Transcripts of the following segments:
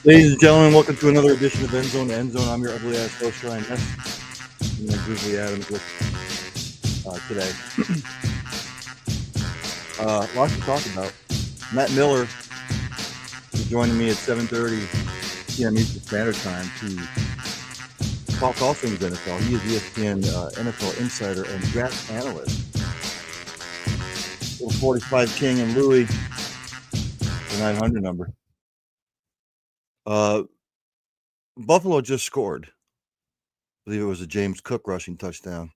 Ladies and gentlemen, welcome to another edition of Endzone. I'm your ugly ass host, Ryan S. And then Grizzly Adams with today. Lots to talk about. Matt Miller is joining me at 7:30 p.m. Eastern Standard Time to talk all things NFL. He is ESPN NFL insider and draft analyst. Little 45 King and Louis, the 900 number. Buffalo just scored. I believe it was a James Cook rushing touchdown.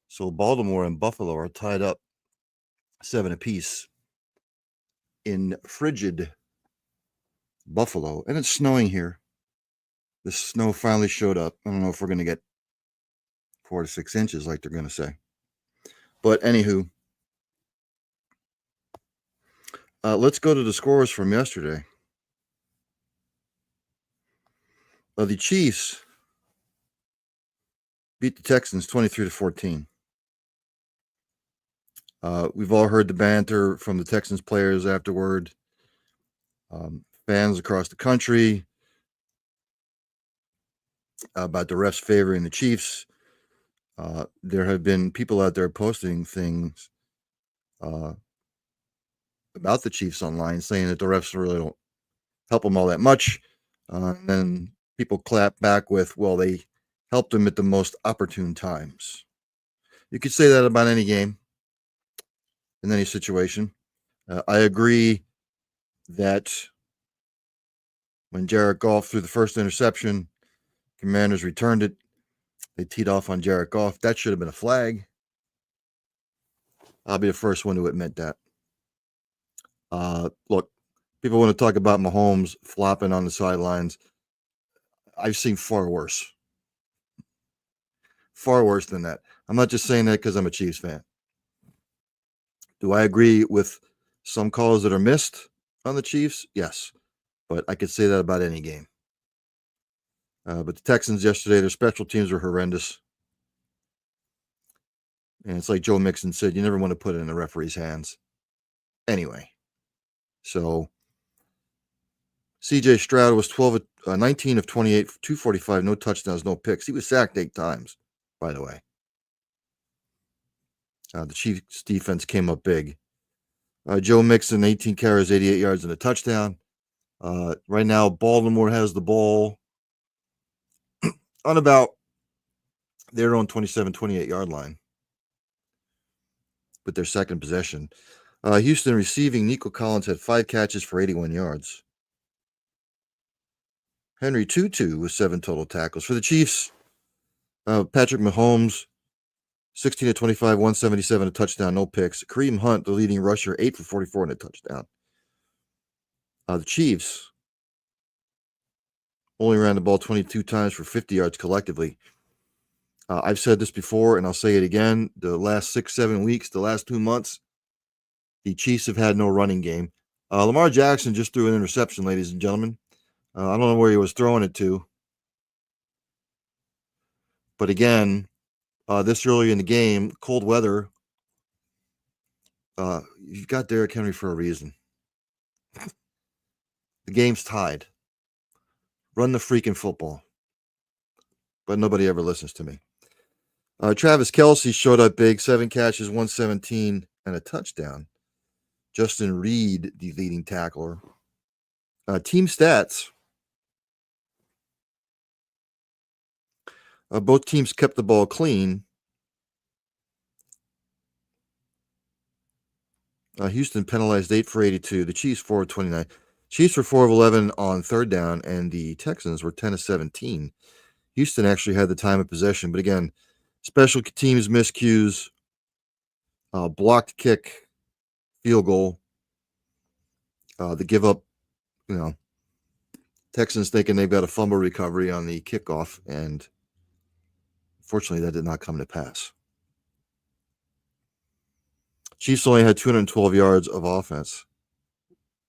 So Baltimore and Buffalo are tied up 7 apiece in frigid Buffalo. And it's snowing here. The snow finally showed up. I don't know if we're going to get 4 to 6 inches like they're going to say. But anywho, let's go to the scores from yesterday. The Chiefs beat the Texans 23-14. We've all heard the banter from the Texans players afterward. Fans across the country about the refs favoring the Chiefs. There have been people out there posting things about the Chiefs online, saying that the refs really don't help them all that much. And then people clap back with, well, they helped them at the most opportune times. You could say that about any game, in any situation. I agree that when Jared Goff threw the first interception, Commanders returned it. They teed off on Jared Goff. That should have been a flag. I'll be the first one to admit that. Look, people want to talk about Mahomes flopping on the sidelines. I've seen far worse. Far worse than that. I'm not just saying that because I'm a Chiefs fan. Do I agree with some calls that are missed on the Chiefs? Yes. But I could say that about any game. But the Texans yesterday, their special teams were horrendous. And it's like Joe Mixon said, you never want to put it in the referee's hands. Anyway, so C.J. Stroud was 19 of 28, 245, no touchdowns, no picks. He was sacked 8 times, by the way. The Chiefs defense came up big. Joe Mixon, 18 carries, 88 yards, and a touchdown. Right now, Baltimore has the ball on about their own 27, 28-yard line. But their second possession. Houston receiving, Nico Collins had 5 catches for 81 yards. Henry Tutu with 7 total tackles. For the Chiefs, Patrick Mahomes, 16 of 25, 177, a touchdown, no picks. Kareem Hunt, the leading rusher, 8 for 44 and a touchdown. The Chiefs only ran the ball 22 times for 50 yards collectively. I've said this before, and I'll say it again. The last 6-7 weeks, the last 2 months, the Chiefs have had no running game. Lamar Jackson just threw an interception, ladies and gentlemen. I don't know where he was throwing it to. But again, this early in the game, cold weather, you've got Derrick Henry for a reason. The game's tied. Run the freaking football. But nobody ever listens to me. Travis Kelce showed up big, 7 catches, 117, and a touchdown. Justin Reed, the leading tackler. Team stats. Both teams kept the ball clean. Houston penalized 8 for 82. The Chiefs 4 of 29. Chiefs were 4 of 11 on third down, and the Texans were 10 of 17. Houston actually had the time of possession, but again, special teams miscues, blocked kick, field goal, the give up, Texans thinking they've got a fumble recovery on the kickoff, and fortunately that did not come to pass. Chiefs only had 212 yards of offense.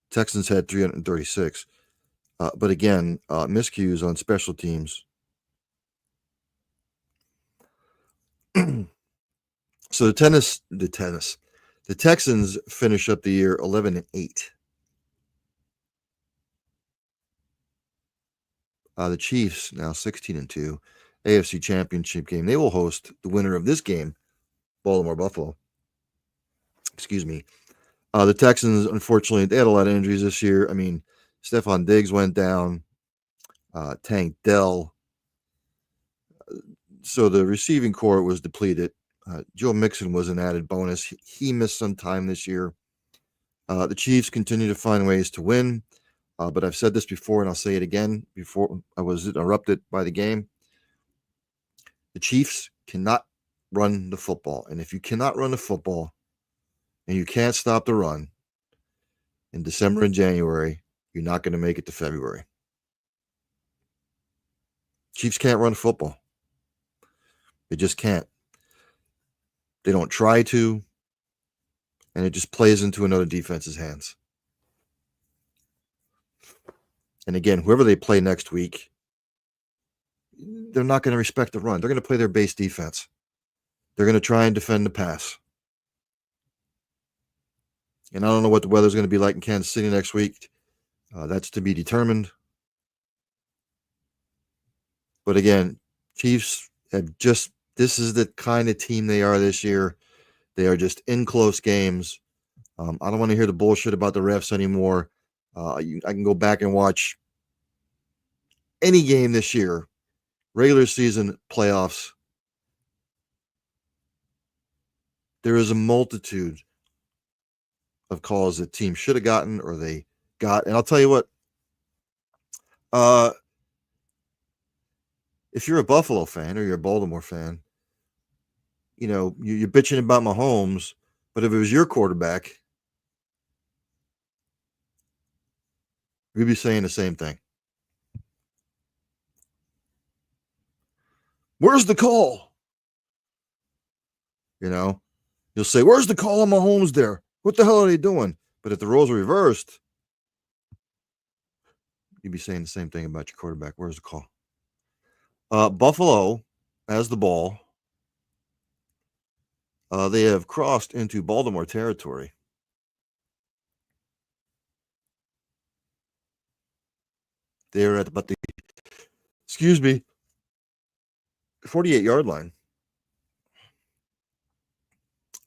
Texans had 336. But again, miscues on special teams. So the Texans finish up the year 11-8. The Chiefs, now 16-2, AFC Championship game. They will host the winner of this game, Baltimore-Buffalo. Excuse me. The Texans, unfortunately, they had a lot of injuries this year. I mean, Stephon Diggs went down, Tank Dell. So the receiving core was depleted. Joe Mixon was an added bonus. He missed some time this year. The Chiefs continue to find ways to win. But I've said this before, and I'll say it again before I was interrupted by the game. The Chiefs cannot run the football. And if you cannot run the football and you can't stop the run in December and January, you're not going to make it to February. Chiefs can't run football. They just can't. They don't try to, and it just plays into another defense's hands. And again, whoever they play next week, they're not going to respect the run. They're going to play their base defense. They're going to try and defend the pass. And I don't know what the weather's going to be like in Kansas City next week. That's to be determined. But again, Chiefs have just, this is the kind of team they are this year. They are just in close games. I don't want to hear the bullshit about the refs anymore. I can go back and watch any game this year, regular season, playoffs. There is a multitude of calls that teams should have gotten or they got. And I'll tell you what, if you're a Buffalo fan or you're a Baltimore fan, you know, you're bitching about Mahomes, but if it was your quarterback, you'd be saying the same thing. Where's the call? You know, you'll say, where's the call on Mahomes there? What the hell are they doing? But if the roles are reversed, you'd be saying the same thing about your quarterback. Where's the call? Buffalo has the ball. They have crossed into Baltimore territory. They're at about the 48-yard line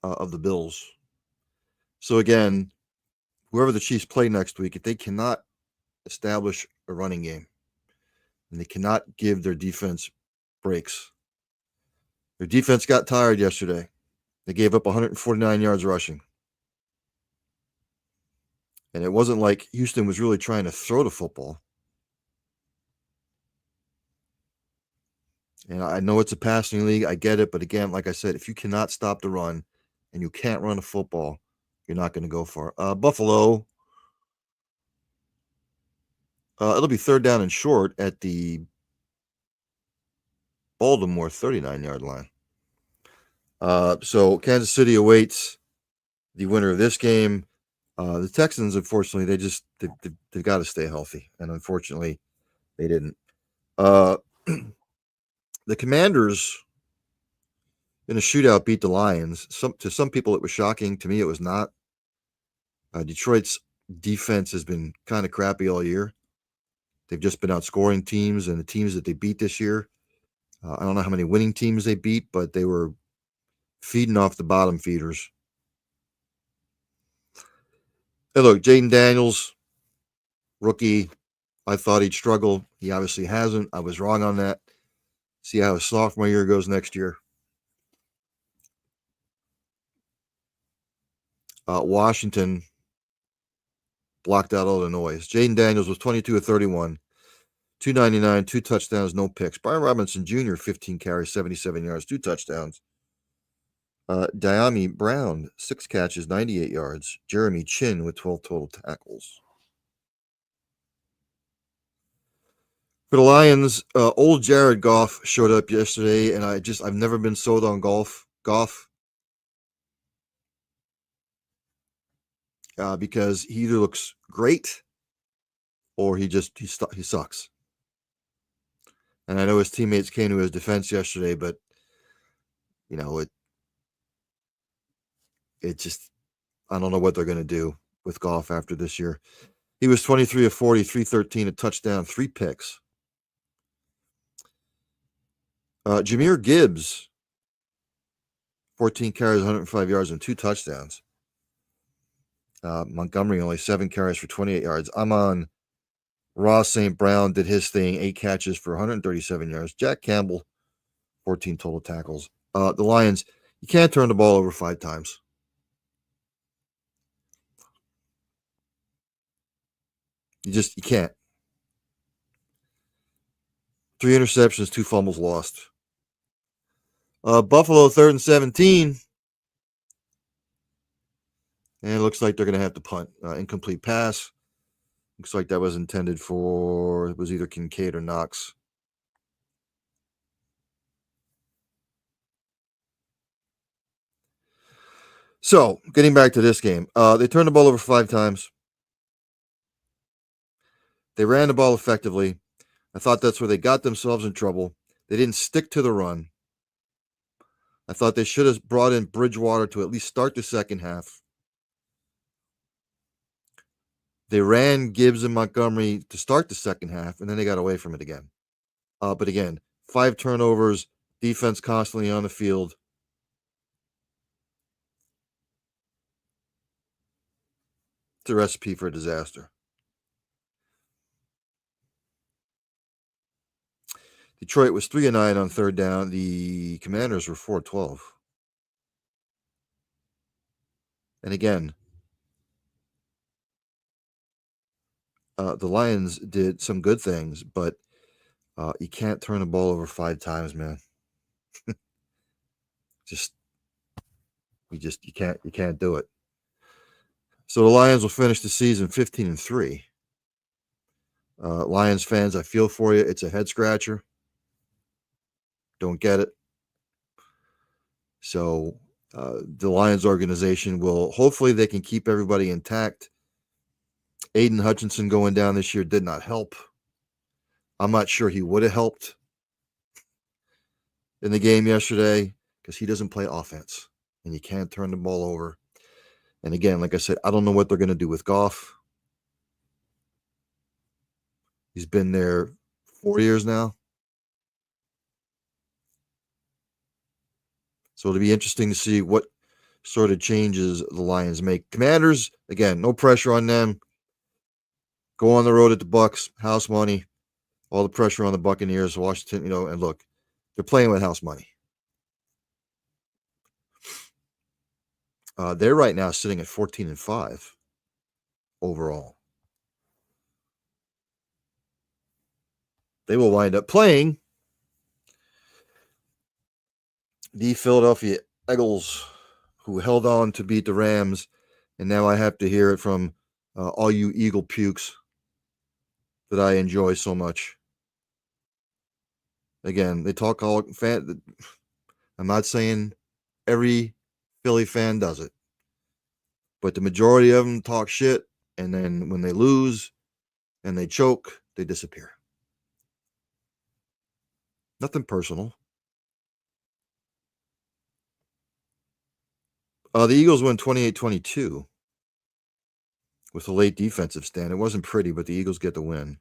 of the Bills. So again, whoever the Chiefs play next week, if they cannot establish a running game and they cannot give their defense breaks, their defense got tired yesterday. They gave up 149 yards rushing. And it wasn't like Houston was really trying to throw the football. And I know it's a passing league. I get it. But again, like I said, if you cannot stop the run and you can't run the football, you're not going to go far. Buffalo, it'll be third down and short at the Baltimore 39-yard line. So Kansas City awaits the winner of this game. The Texans, unfortunately, they've got to stay healthy, and unfortunately, they didn't. The Commanders in a shootout beat the Lions. To some people, it was shocking. To me, it was not. Detroit's defense has been kind of crappy all year. They've just been outscoring teams, and the teams that they beat this year, I don't know how many winning teams they beat, but they were feeding off the bottom feeders. Hey, look, Jaden Daniels, rookie. I thought he'd struggle. He obviously hasn't. I was wrong on that. See how his sophomore year goes next year. Washington blocked out all the noise. Jaden Daniels was 22 of 31, 299, 2 touchdowns, no picks. Brian Robinson Jr., 15 carries, 77 yards, 2 touchdowns. Diami Brown, 6 catches, 98 yards. Jeremy Chin with 12 total tackles. For the Lions, old Jared Goff showed up yesterday, and I've never been sold on Goff. Because he either looks great or he sucks. And I know his teammates came to his defense yesterday, but you know, it just, I don't know what they're going to do with Goff after this year. He was 23 of 40, 313, a touchdown, 3 picks. Jahmyr Gibbs, 14 carries, 105 yards, and 2 touchdowns. Montgomery only 7 carries for 28 yards. I'm on Ross St. Brown, did his thing, 8 catches for 137 yards. Jack Campbell, 14 total tackles. The Lions, you can't turn the ball over 5 times. You can't. 3 interceptions, 2 fumbles lost. Buffalo 3rd and 17. And it looks like they're going to have to punt. Incomplete pass. Looks like that was intended for, it was either Kincaid or Knox. So, getting back to this game, they turned the ball over 5 times. They ran the ball effectively. I thought that's where they got themselves in trouble. They didn't stick to the run. I thought they should have brought in Bridgewater to at least start the second half. They ran Gibbs and Montgomery to start the second half, and then they got away from it again. But again, 5 turnovers, defense constantly on the field. It's a recipe for a disaster. Detroit was 3-9 on 3rd down. The Commanders were 4-12. And again, the Lions did some good things, but you can't turn the ball over 5 times, man. You can't do it. So the Lions will finish the season 15-3. Lions fans, I feel for you. It's a head scratcher. Don't get it. So the Lions organization will, hopefully they can keep everybody intact. Aiden Hutchinson going down this year did not help. I'm not sure he would have helped in the game yesterday because he doesn't play offense and you can't turn the ball over. And again, like I said, I don't know what they're going to do with Goff. He's been there 4 years now. So it'll be interesting to see what sort of changes the Lions make. Commanders, again, no pressure on them. Go on the road at the Bucks, house money. All the pressure on the Buccaneers, Washington, and look, they're playing with house money. They're right now sitting at 14-5 overall. They will wind up playing the Philadelphia Eagles, who held on to beat the Rams, and now I have to hear it from all you Eagle pukes that I enjoy so much. Again, they talk all fan. I'm not saying every Philly fan does it, but the majority of them talk shit, and then when they lose and they choke, they disappear. Nothing personal. The Eagles win 28-22 with a late defensive stand. It wasn't pretty, but the Eagles get the win.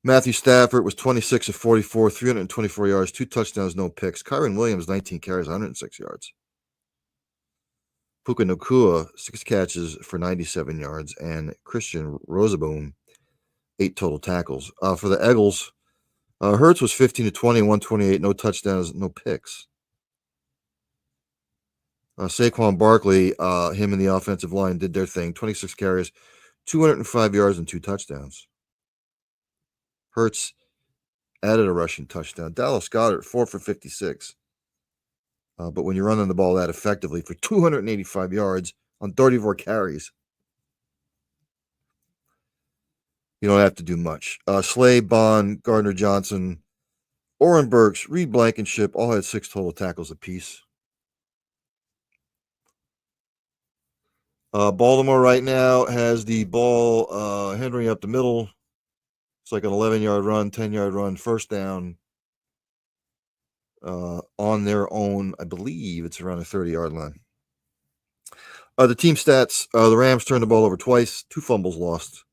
Matthew Stafford was 26 of 44, 324 yards, 2 touchdowns, no picks. Kyron Williams, 19 carries, 106 yards. Puka Nacua, 6 catches for 97 yards, and Christian Rosaboom, 8 total tackles. For the Eagles, Hurts was 15-20, 128, no touchdowns, no picks. Saquon Barkley, him and the offensive line did their thing. 26 carries, 205 yards, and 2 touchdowns. Hurts added a rushing touchdown. Dallas Goedert, 4 for 56. But when you're running the ball that effectively for 285 yards on 34 carries, you don't have to do much. Slay, Bond, Gardner Johnson, Oren Burks, Reed Blankenship all had 6 total tackles apiece. Baltimore right now has the ball Henry up the middle. It's like an 11-yard run, 10-yard run, first down on their own. I believe it's around a 30-yard line. The team stats, the Rams turned the ball over twice, 2 fumbles lost.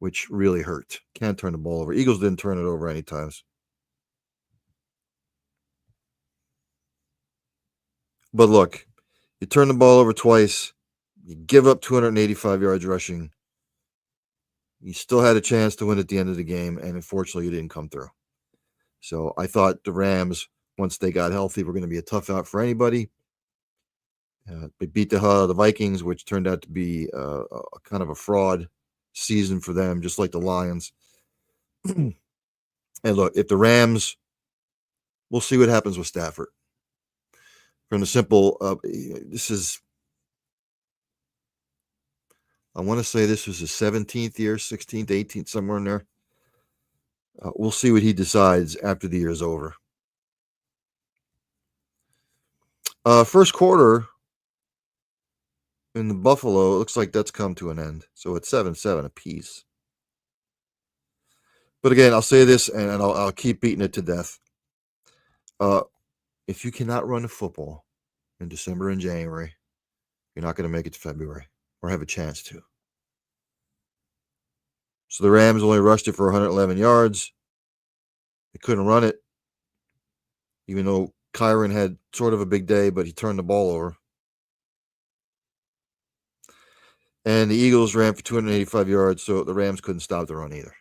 which really hurt. Can't turn the ball over. Eagles didn't turn it over any times. But look, you turn the ball over twice, you give up 285 yards rushing. You still had a chance to win at the end of the game, and unfortunately, you didn't come through. So I thought the Rams, once they got healthy, were going to be a tough out for anybody. They beat the hell out of the Vikings, which turned out to be a kind of a fraud season for them, just like the Lions. And look, if the Rams, we'll see what happens with Stafford. From the simple, this is, I want to say this was his 17th year, 16th, 18th, somewhere in there. We'll see what he decides after the year is over. First quarter in the Buffalo, it looks like that's come to an end. So it's 7-7 apiece. But again, I'll say this, and I'll keep beating it to death. If you cannot run the football in December and January, you're not going to make it to February or have a chance to. So the Rams only rushed it for 111 yards. They couldn't run it, even though Kyron had sort of a big day, but he turned the ball over. And the Eagles ran for 285 yards, so the Rams couldn't stop the run either.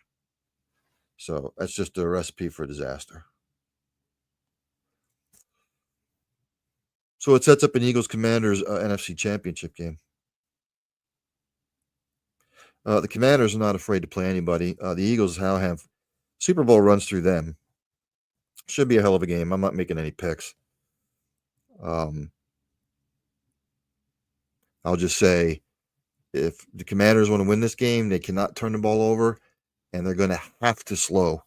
So that's just a recipe for disaster. So it sets up an Eagles-Commanders NFC Championship game. The Commanders are not afraid to play anybody. The Eagles now have Super Bowl runs through them. Should be a hell of a game. I'm not making any picks. I'll just say if the Commanders want to win this game, they cannot turn the ball over, and they're going to have to slow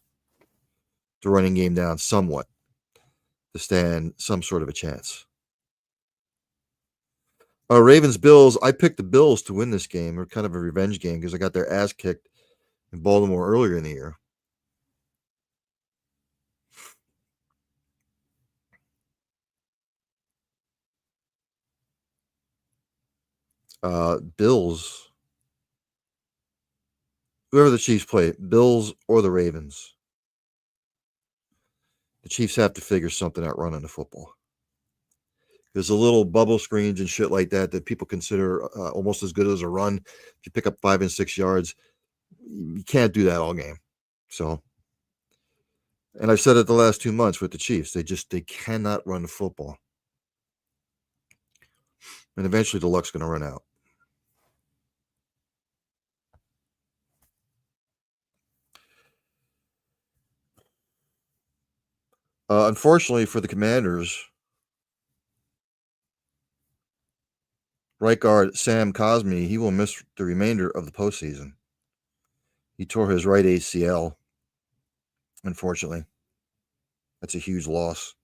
the running game down somewhat to stand some sort of a chance. Ravens-Bills, I picked the Bills to win this game, or kind of a revenge game, because I got their ass kicked in Baltimore earlier in the year. Bills, whoever the Chiefs play, Bills or the Ravens, the Chiefs have to figure something out running the football. There's a little bubble screens and shit like that people consider almost as good as a run. If you pick up 5 and 6 yards, you can't do that all game. So, and I've said it the last 2 months with the Chiefs, they cannot run the football. And eventually the luck's going to run out. Unfortunately for the Commanders, right guard Sam Cosmi, he will miss the remainder of the postseason. He tore his right ACL, unfortunately. That's a huge loss.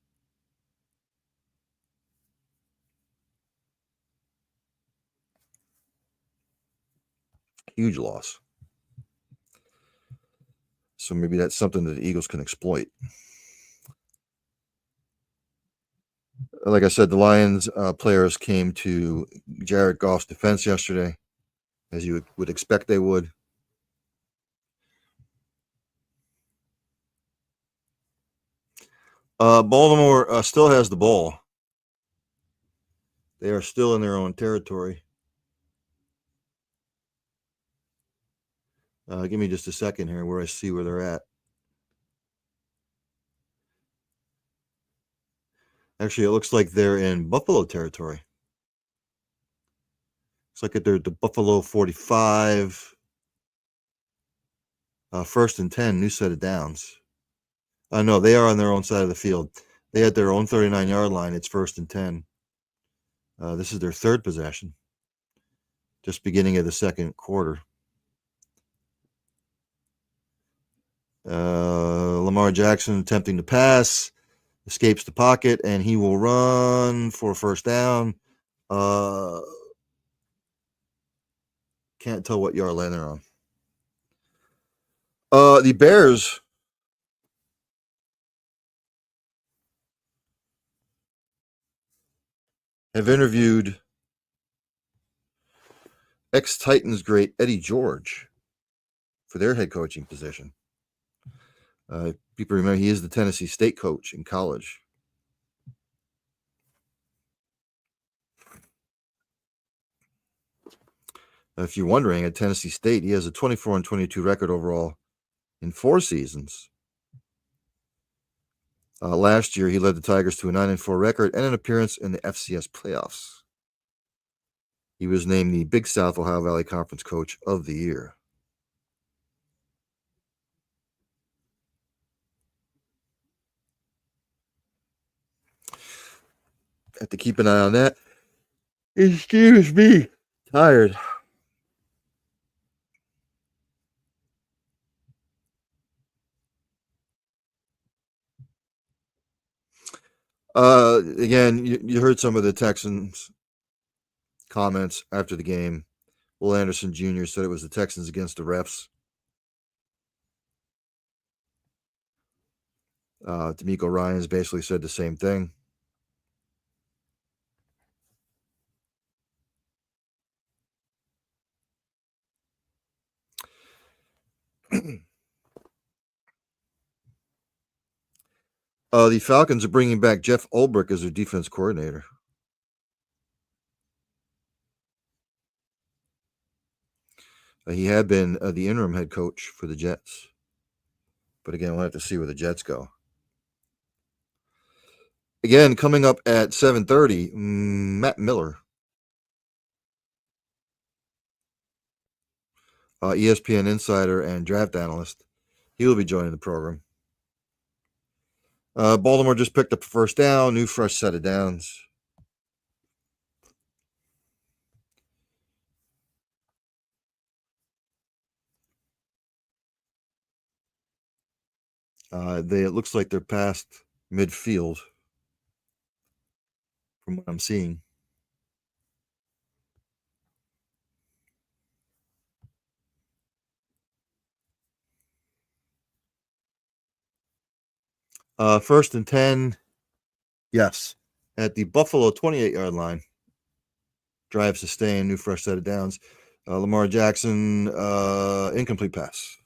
Huge loss. So maybe that's something that the Eagles can exploit. Like I said, the Lions players came to Jared Goff's defense yesterday, as you would expect they would. Baltimore still has the ball. They are still in their own territory. Give me just a second here where I see where they're at. Actually, it looks like they're in Buffalo territory. Looks like they're the Buffalo 45. First and 10, new set of downs. No, they are on their own side of the field. They had their own 39-yard line. It's first and 10. This is their third possession. Just beginning of the second quarter. Lamar Jackson attempting to pass, escapes the pocket, and he will run for a first down. Can't tell what yard line they're on. The Bears have interviewed ex-Titans great Eddie George. for their head coaching position. People remember he is the Tennessee State coach in college. If you're wondering, at Tennessee State, he has a 24-22 record overall in 4 seasons. Last year, he led the Tigers to a 9-4 record and an appearance in the FCS playoffs. He was named the Big South Ohio Valley Conference Coach of the Year. Have to keep an eye on that. Excuse me. Tired. Again, you heard some of the Texans' comments after the game. Will Anderson Jr. said it was the Texans against the refs. D'Amico Ryans basically said the same thing. The Falcons are bringing back Jeff Ulbrich as their defense coordinator. He had been the interim head coach for the Jets. But again, we'll have to see where the Jets go. Again, coming up at 7:30, Matt Miller, ESPN insider and draft analyst. He will be joining the program. Baltimore just picked up a first down, new fresh set of downs. It looks like they're past midfield from what I'm seeing. First and 10, yes, at the Buffalo 28-yard line. Drive sustained, new fresh set of downs. Lamar Jackson, incomplete pass.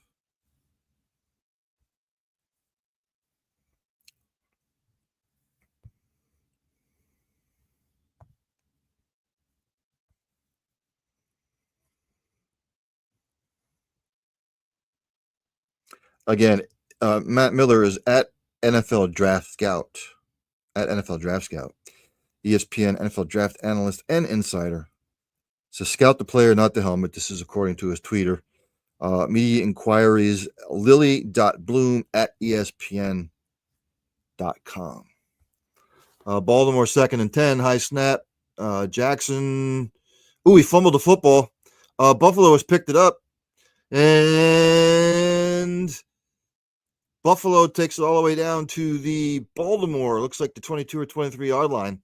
Again, Matt Miller is at NFL Draft Scout. ESPN NFL Draft Analyst and Insider. So scout the player, not the helmet. This is according to his tweeter. Media inquiries, lily.bloom@espn.com. Baltimore 2nd and 10, high snap. Jackson. He fumbled the football. Buffalo has picked it up. And Buffalo takes it all the way down to the Baltimore, looks like the 22 or 23-yard line.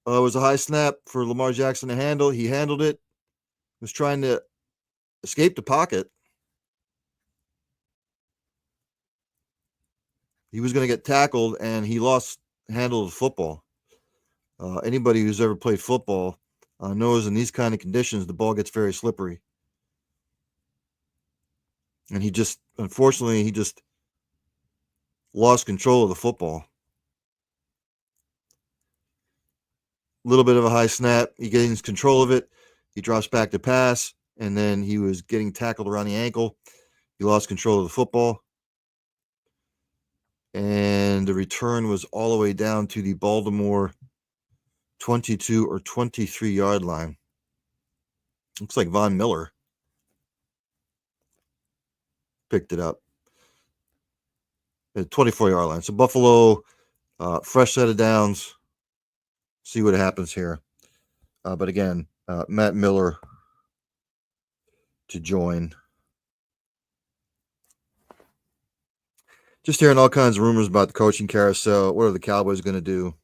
It was a high snap for Lamar Jackson to handle. He handled it. Was trying to escape the pocket. He was going to get tackled, and he lost handle of the football. Anybody who's ever played football knows in these kind of conditions, the ball gets very slippery. And unfortunately, he just lost control of the football. A little bit of a high snap. He gains control of it. He drops back to pass, and then he was getting tackled around the ankle. He lost control of the football. And the return was all the way down to the Baltimore 22 or 23-yard line. Looks like Von Miller picked it up. At 24-yard line. So Buffalo, fresh set of downs. See what happens here. But again, Matt Miller to join. Just hearing all kinds of rumors about the coaching carousel. What are the Cowboys going to do?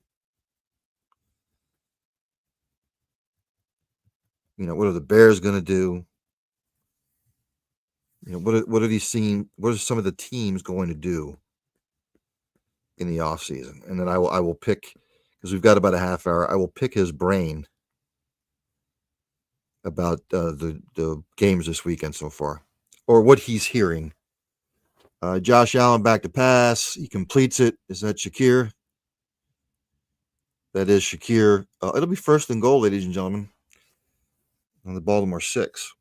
What are the Bears going to do? What are some of the teams going to do in the offseason? And then I will pick, because we've got about a half hour, I will pick his brain about the games this weekend so far. or what he's hearing. Josh Allen back to pass. He completes it. Is that Shakir? That is Shakir. It'll be first and goal, ladies and gentlemen, on the Baltimore 6.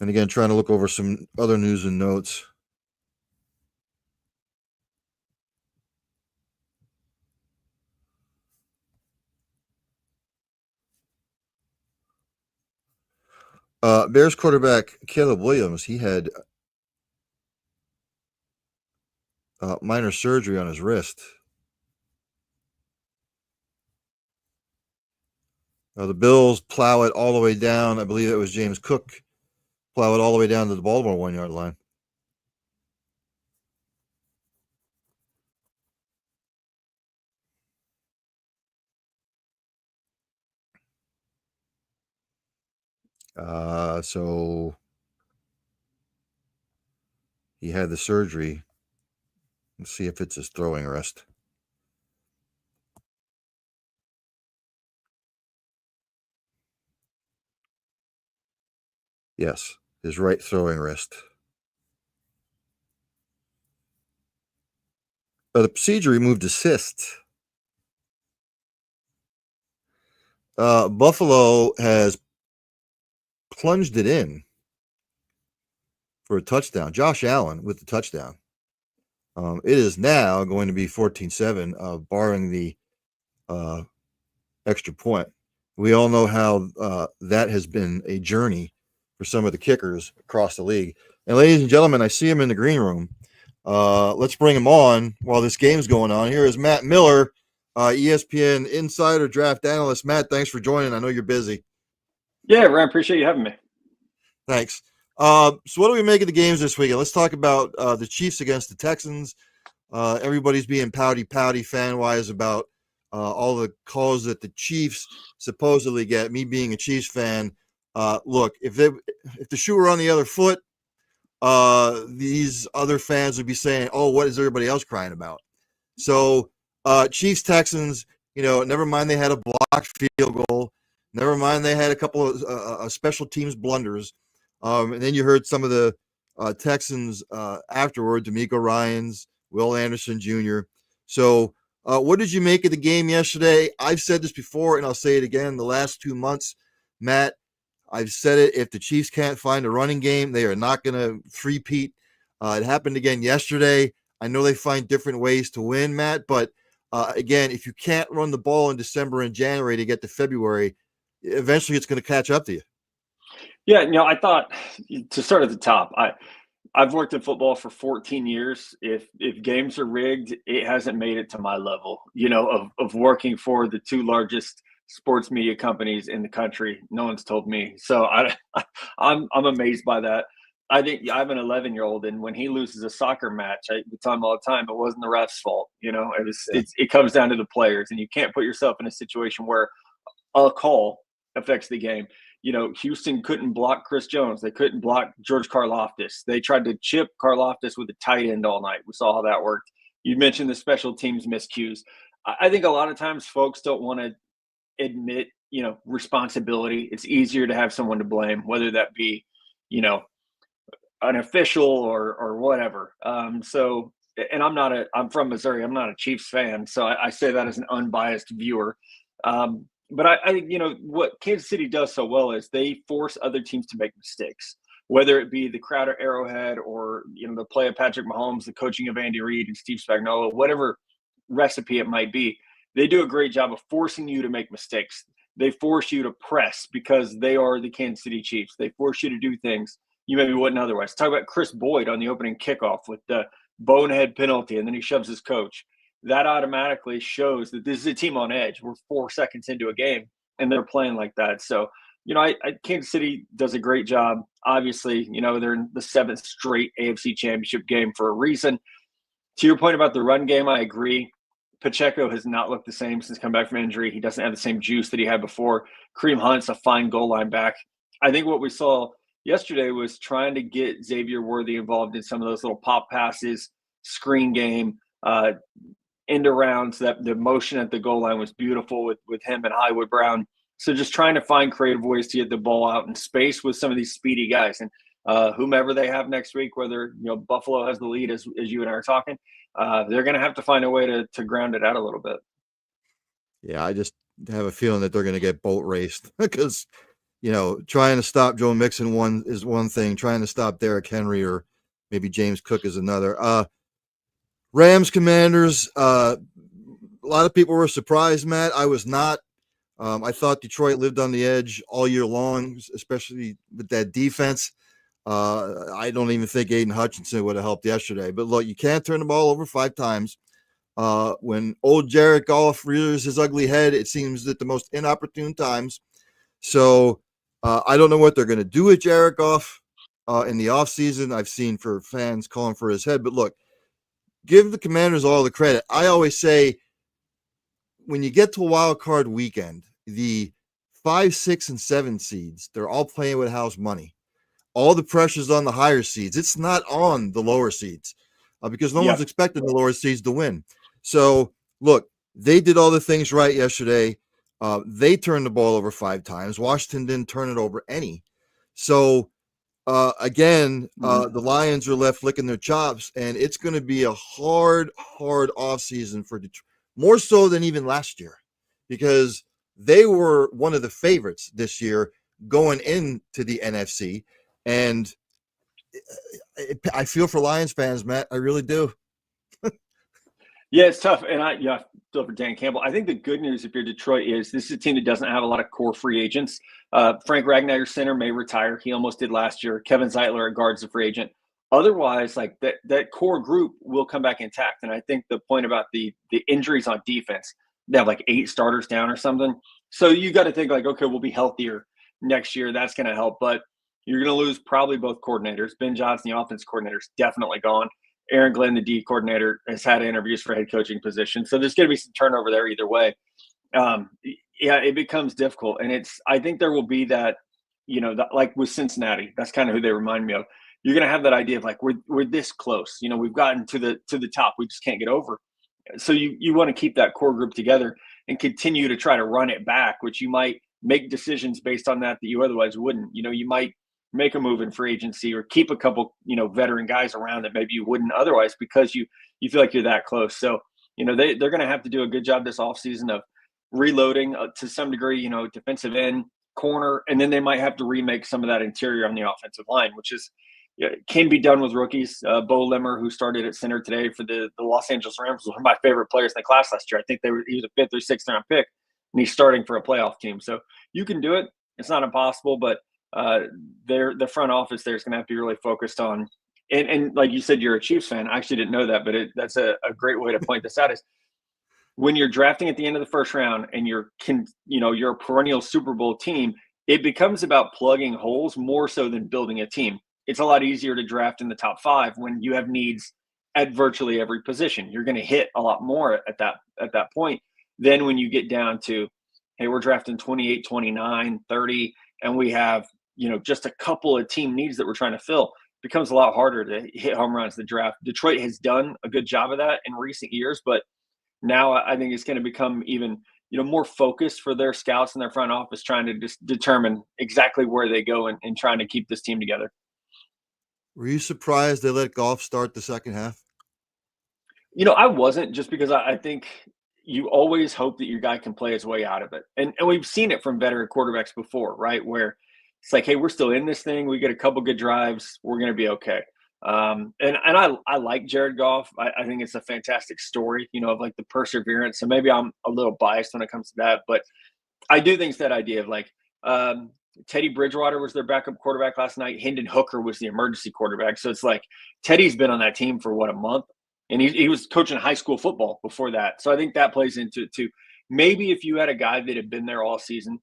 And again, trying to look over some other news and notes. Bears quarterback Caleb Williams, he had minor surgery on his wrist. The Bills plow it all the way down. I believe it was James Cook plow it all the way down to the Baltimore 1 yard line. So he had the surgery. Let's see if it's his throwing wrist. Yes, his right throwing wrist. But the procedure removed a cyst. Buffalo has plunged it in for a touchdown. Josh Allen with the touchdown. It is now going to be 14-7, barring the extra point. We all know how that has been a journey for some of the kickers across the league. And ladies and gentlemen, I see him in the green room. Let's bring him on while this game's going on. Here is Matt Miller, ESPN insider draft analyst. Matt, thanks for joining. I know you're busy. Yeah, Ryan, appreciate you having me. Thanks. So what do we make of the games this weekend? Let's talk about the Chiefs against the Texans. Everybody's being pouty fan-wise about all the calls that the Chiefs supposedly get. Me being a Chiefs fan, look, if the shoe were on the other foot, these other fans would be saying, "Oh, what is everybody else crying about?" So, Chiefs Texans, never mind they had a blocked field goal, never mind they had a couple of special teams blunders, and then you heard some of the Texans afterward, D'Amico Ryans, Will Anderson Jr. So, what did you make of the game yesterday? I've said this before, and I'll say it again. The last 2 months, Matt, I've said it. If the Chiefs can't find a running game, they are not going to three-peat. It happened again yesterday. I know they find different ways to win, Matt, but again, if you can't run the ball in December and January to get to February, eventually it's going to catch up to you. Yeah, I thought to start at the top, I've worked in football for 14 years. If games are rigged, it hasn't made it to my level, of working for the two largest sports media companies in the country. No one's told me. So I'm amazed by that. I think I have an 11-year-old, and when he loses a soccer match, I tell him all the time, it wasn't the ref's fault. It comes down to the players, and you can't put yourself in a situation where a call affects the game. Houston couldn't block Chris Jones. They couldn't block George Karlaftis. They tried to chip Karlaftis with a tight end all night. We saw how that worked. You mentioned the special teams miscues. I think a lot of times folks don't want to admit, responsibility. It's easier to have someone to blame, whether that be, an official or whatever. And I'm from Missouri. I'm not a Chiefs fan. So I say that as an unbiased viewer. But I think, what Kansas City does so well is they force other teams to make mistakes, whether it be the crowd at Arrowhead or, the play of Patrick Mahomes, the coaching of Andy Reid and Steve Spagnuolo, whatever recipe it might be. They do a great job of forcing you to make mistakes. They force you to press because they are the Kansas City Chiefs. They force you to do things you maybe wouldn't otherwise. Talk about Chris Boyd on the opening kickoff with the bonehead penalty, and then he shoves his coach. That automatically shows that this is a team on edge. We're 4 seconds into a game, and they're playing like that. So, Kansas City does a great job. Obviously, they're in the 7th straight AFC Championship game for a reason. To your point about the run game, I agree. Pacheco has not looked the same since come back from injury. He doesn't have the same juice that he had before. Kareem Hunt's a fine goal line back. I think what we saw yesterday was trying to get Xavier Worthy involved in some of those little pop passes, screen game, end arounds. That the motion at the goal line was beautiful with him and Hollywood Brown. So just trying to find creative ways to get the ball out in space with some of these speedy guys. And whomever they have next week, whether Buffalo has the lead as you and I are talking, they're going to have to find a way to ground it out a little bit. Yeah, I just have a feeling that they're going to get boat raced because trying to stop Joe Mixon is one thing, trying to stop Derrick Henry or maybe James Cook is another. Rams Commanders. A lot of people were surprised, Matt. I was not. I thought Detroit lived on the edge all year long, especially with that defense. I don't even think Aiden Hutchinson would have helped yesterday. But look, you can't turn the ball over 5 times. When old Jared Goff rears his ugly head, it seems at the most inopportune times. So I don't know what they're going to do with Jared Goff in the offseason. I've seen for fans calling for his head. But look, give the Commanders all the credit. I always say when you get to a wild card weekend, the 5, 6, and 7 seeds, they're all playing with house money. All the pressure's on the higher seeds. It's not on the lower seeds because no one's expecting the lower seeds to win. So, look, they did all the things right yesterday. They turned the ball over 5 times. Washington didn't turn it over any. So, again, the Lions are left licking their chops, and it's going to be a hard offseason for Detroit, more so than even last year, because they were one of the favorites this year going into the NFC. And I feel for Lions fans, Matt. I really do. Yeah, it's tough. And I feel for Dan Campbell. I think the good news if you're Detroit is this is a team that doesn't have a lot of core free agents. Frank Ragnar, center, may retire. He almost did last year. Kevin Zeitler at guard's a free agent. Otherwise, like that core group will come back intact. And I think the point about the injuries on defense, they have like 8 starters down or something. So you got to think like, okay, we'll be healthier next year. That's going to help. But you're going to lose probably both coordinators. Ben Johnson, the offense coordinator, is definitely gone. Aaron Glenn, the D coordinator, has had interviews for head coaching position. So there's going to be some turnover there either way. Yeah, it becomes difficult. And I think there will be that, like with Cincinnati, that's kind of who they remind me of. You're going to have that idea of like, we're this close, we've gotten to the top. We just can't get over. So you want to keep that core group together and continue to try to run it back, which you might make decisions based on that you otherwise wouldn't. You might make a move in free agency or keep a couple, veteran guys around that maybe you wouldn't otherwise because you feel like you're that close. So, they're going to have to do a good job this offseason of reloading to some degree, defensive end, corner, and then they might have to remake some of that interior on the offensive line, which is can be done with rookies. Bo Limmer, who started at center today for the Los Angeles Rams, was one of my favorite players in the class last year. I think he was a 5th or 6th round pick, and he's starting for a playoff team. So you can do it. It's not impossible, but the front office there is going to have to be really focused on. And like you said, you're a Chiefs fan. I actually didn't know that, but that's a great way to point this out. Is when you're drafting at the end of the first round and you're a perennial Super Bowl team, it becomes about plugging holes more so than building a team. It's a lot easier to draft in the top 5 when you have needs at virtually every position. You're going to hit a lot more at that point than when you get down to, hey, we're drafting 28, 29, 30, and we have just a couple of team needs that we're trying to fill. It becomes a lot harder to hit home runs in the draft. Detroit has done a good job of that in recent years, but now I think it's going to become even more focused for their scouts and their front office trying to just determine exactly where they go and trying to keep this team together. Were you surprised they let Goff start the second half? I wasn't, just because I think you always hope that your guy can play his way out of it. And we've seen it from veteran quarterbacks before, right? Where it's like, hey, we're still in this thing. We get a couple good drives. We're going to be okay. And I like Jared Goff. I think it's a fantastic story, of like the perseverance. So maybe I'm a little biased when it comes to that, but I do think it's that idea of like Teddy Bridgewater was their backup quarterback last night. Hendon Hooker was the emergency quarterback. So it's like Teddy's been on that team for a month, and he was coaching high school football before that. So I think that plays into it too. Maybe if you had a guy that had been there all season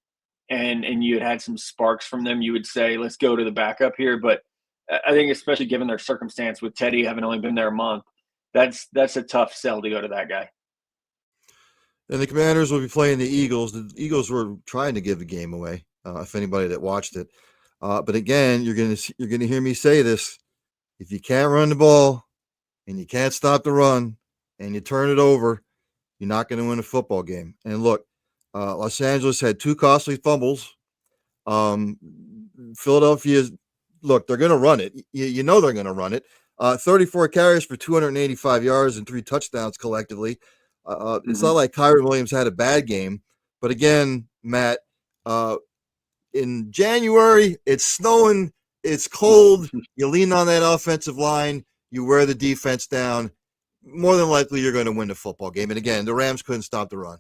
and you had some sparks from them, you would say, let's go to the backup here. But I think especially given their circumstance with Teddy having only been there a month, that's a tough sell to go to that guy. And the Commanders will be playing the Eagles. The Eagles were trying to give the game away, if anybody that watched it. But again, you're gonna hear me say this: if you can't run the ball and you can't stop the run and you turn it over, you're not going to win a football game. And look, Los Angeles had 2 costly fumbles. Um, Philadelphia, look, they're going to run it. You know they're going to run it. 34 carries for 285 yards and 3 touchdowns collectively. It's not like Kyron Williams had a bad game, but again, Matt, in January, it's snowing, it's cold. You lean on that offensive line, you wear the defense down. More than likely, you're going to win the football game. And again, the Rams couldn't stop the run.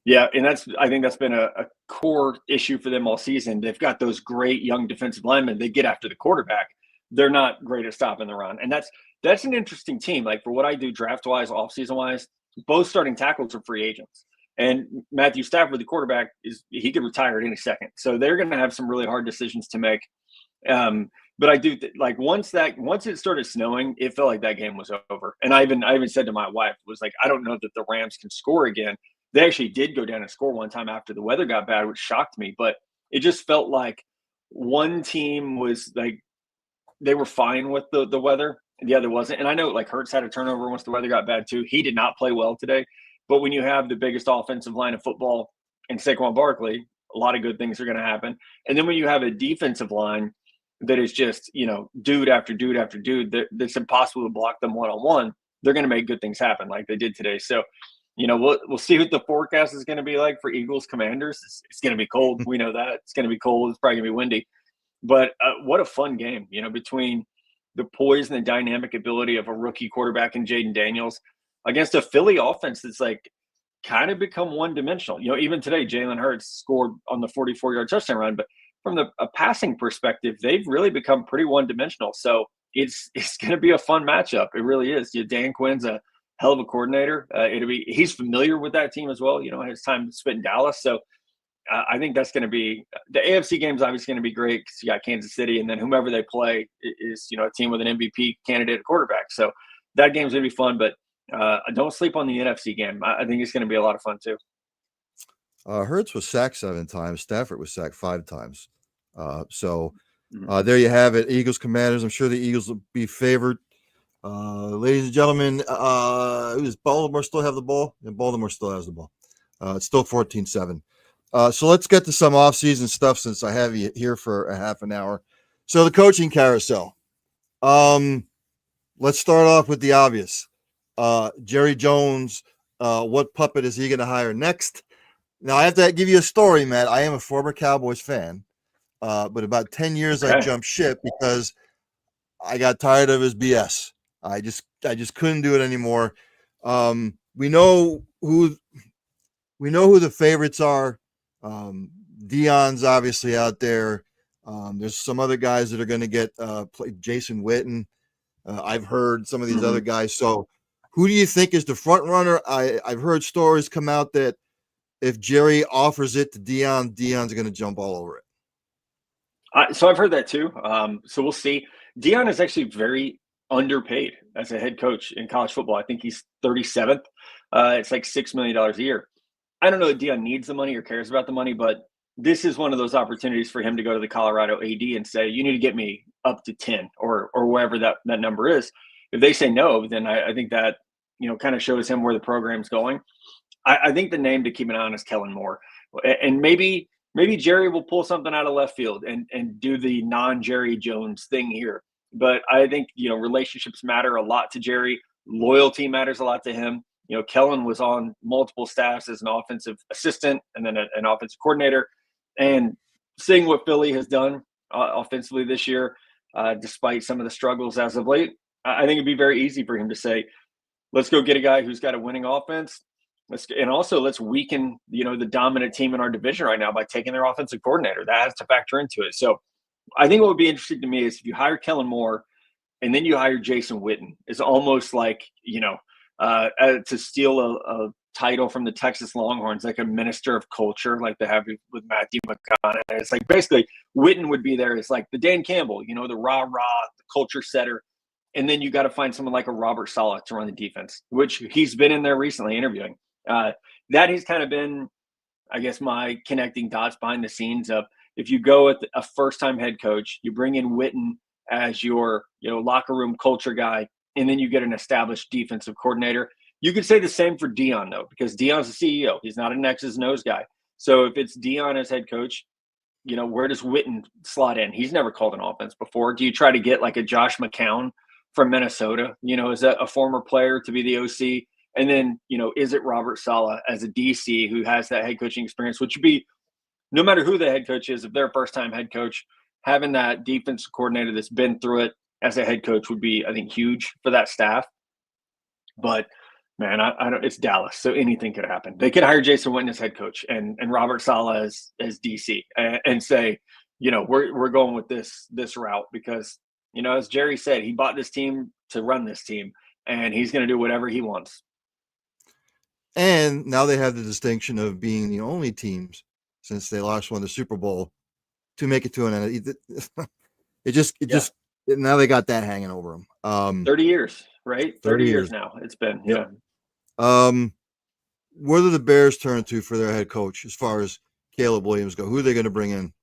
Yeah, and I think that's been a core issue for them all season. They've got those great young defensive linemen. They get after the quarterback. They're not great at stopping the run, and that's an interesting team. Like for what I do draft wise, off season wise, both starting tackles are free agents. And Matthew Stafford, the quarterback, he could retire at any second. So they're going to have some really hard decisions to make. But I do like once it started snowing, it felt like that game was over. And I even said to my wife, was like, I don't know that the Rams can score again. They actually did go down and score one time after the weather got bad, which shocked me. But it just felt like one team was like they were fine with the weather, and the other wasn't. And I know like Hurts had a turnover once the weather got bad too. He did not play well today. But when you have the biggest offensive line of football in Saquon Barkley, a lot of good things are going to happen. And then when you have a defensive line that is just, dude after dude after dude, that's impossible to block them one-on-one, they're going to make good things happen like they did today. So, we'll see what the forecast is going to be like for Eagles Commanders. It's going to be cold. We know that. It's going to be cold. It's probably going to be windy. But what a fun game, between the poise and the dynamic ability of a rookie quarterback in Jaden Daniels against a Philly offense that's like kind of become one-dimensional. Even today, Jalen Hurts scored on the 44-yard touchdown run, but from a passing perspective, they've really become pretty one-dimensional. So it's going to be a fun matchup. It really is. Dan Quinn's a hell of a coordinator. He's familiar with that team as well. His time spent in Dallas. So I think that's going to be the AFC game's obviously going to be great because you got Kansas City, and then whomever they play is a team with an MVP candidate quarterback. So that game's going to be fun. But don't sleep on the NFC game. I think it's going to be a lot of fun too. Hurts was sacked 7 times. Stafford was sacked 5 times. So there you have it. Eagles Commanders. I'm sure the Eagles will be favored. Ladies and gentlemen, does Baltimore still have the ball? And Baltimore still has the ball. It's still 14-7. So let's get to some off-season stuff since I have you here for a half an hour. So the coaching carousel. Let's start off with the obvious. Jerry Jones, what puppet is he going to hire next? Now, I have to give you a story, Matt. I am a former Cowboys fan, but about 10 years I jumped ship because I got tired of his BS. I just couldn't do it anymore. We know who the favorites are. Dion's obviously out there. There's some other guys that are going to get played. Jason Witten. I've heard some of these other guys. So who do you think is the front runner? I've heard stories come out that if Jerry offers it to Dion, Dion's going to jump all over it. So I've heard that too. So we'll see. Dion is actually very underpaid as a head coach in college football. I think he's 37th. It's like $6 million a year. I don't know that Dion needs the money or cares about the money, but this is one of those opportunities for him to go to the Colorado AD and say, you need to get me up to 10 or wherever that number is. If they say no, then I think that, kind of shows him where the program's going. I think the name to keep an eye on is Kellen Moore. And maybe Jerry will pull something out of left field and do the non-Jerry Jones thing here. But I think, relationships matter a lot to Jerry. Loyalty matters a lot to him. Kellen was on multiple staffs as an offensive assistant and then an offensive coordinator. And seeing what Philly has done offensively this year, despite some of the struggles as of late, I think it'd be very easy for him to say, let's go get a guy who's got a winning offense. Let's weaken, the dominant team in our division right now by taking their offensive coordinator. That has to factor into it. So I think what would be interesting to me is if you hire Kellen Moore and then you hire Jason Witten, it's almost like, to steal a title from the Texas Longhorns, like a minister of culture, like they have with Matthew McConaughey. It's like basically Witten would be there. It's like the Dan Campbell, the rah-rah, the culture setter. And then you got to find someone like a Robert Saleh to run the defense, which he's been in there recently interviewing. That has kind of been, I guess, my connecting dots behind the scenes of if you go with a first-time head coach, you bring in Witten as your, locker room culture guy, and then you get an established defensive coordinator. You could say the same for Dion though, because Dion's the CEO. He's not an X's and O's guy. So if it's Dion as head coach, where does Witten slot in? He's never called an offense before. Do you try to get like a Josh McCown from Minnesota, as a former player to be the OC? And then, is it Robert Saleh as a DC who has that head coaching experience, which would be no matter who the head coach is, if they're a first time head coach, having that defensive coordinator that's been through it as a head coach would be, I think, huge for that staff. But man, I don't. It's Dallas, so anything could happen. They could hire Jason Witten as head coach and Robert Saleh as DC and say, we're going with this route because as Jerry said, he bought this team to run this team, and he's going to do whatever he wants. And now they have the distinction of being the only teams since they last won the Super Bowl to make it to an. It just now they got that hanging over them. 30 years, right? 30 years now. It's been, yep. Where do the Bears turn to for their head coach as far as Caleb Williams go? Who are they going to bring in?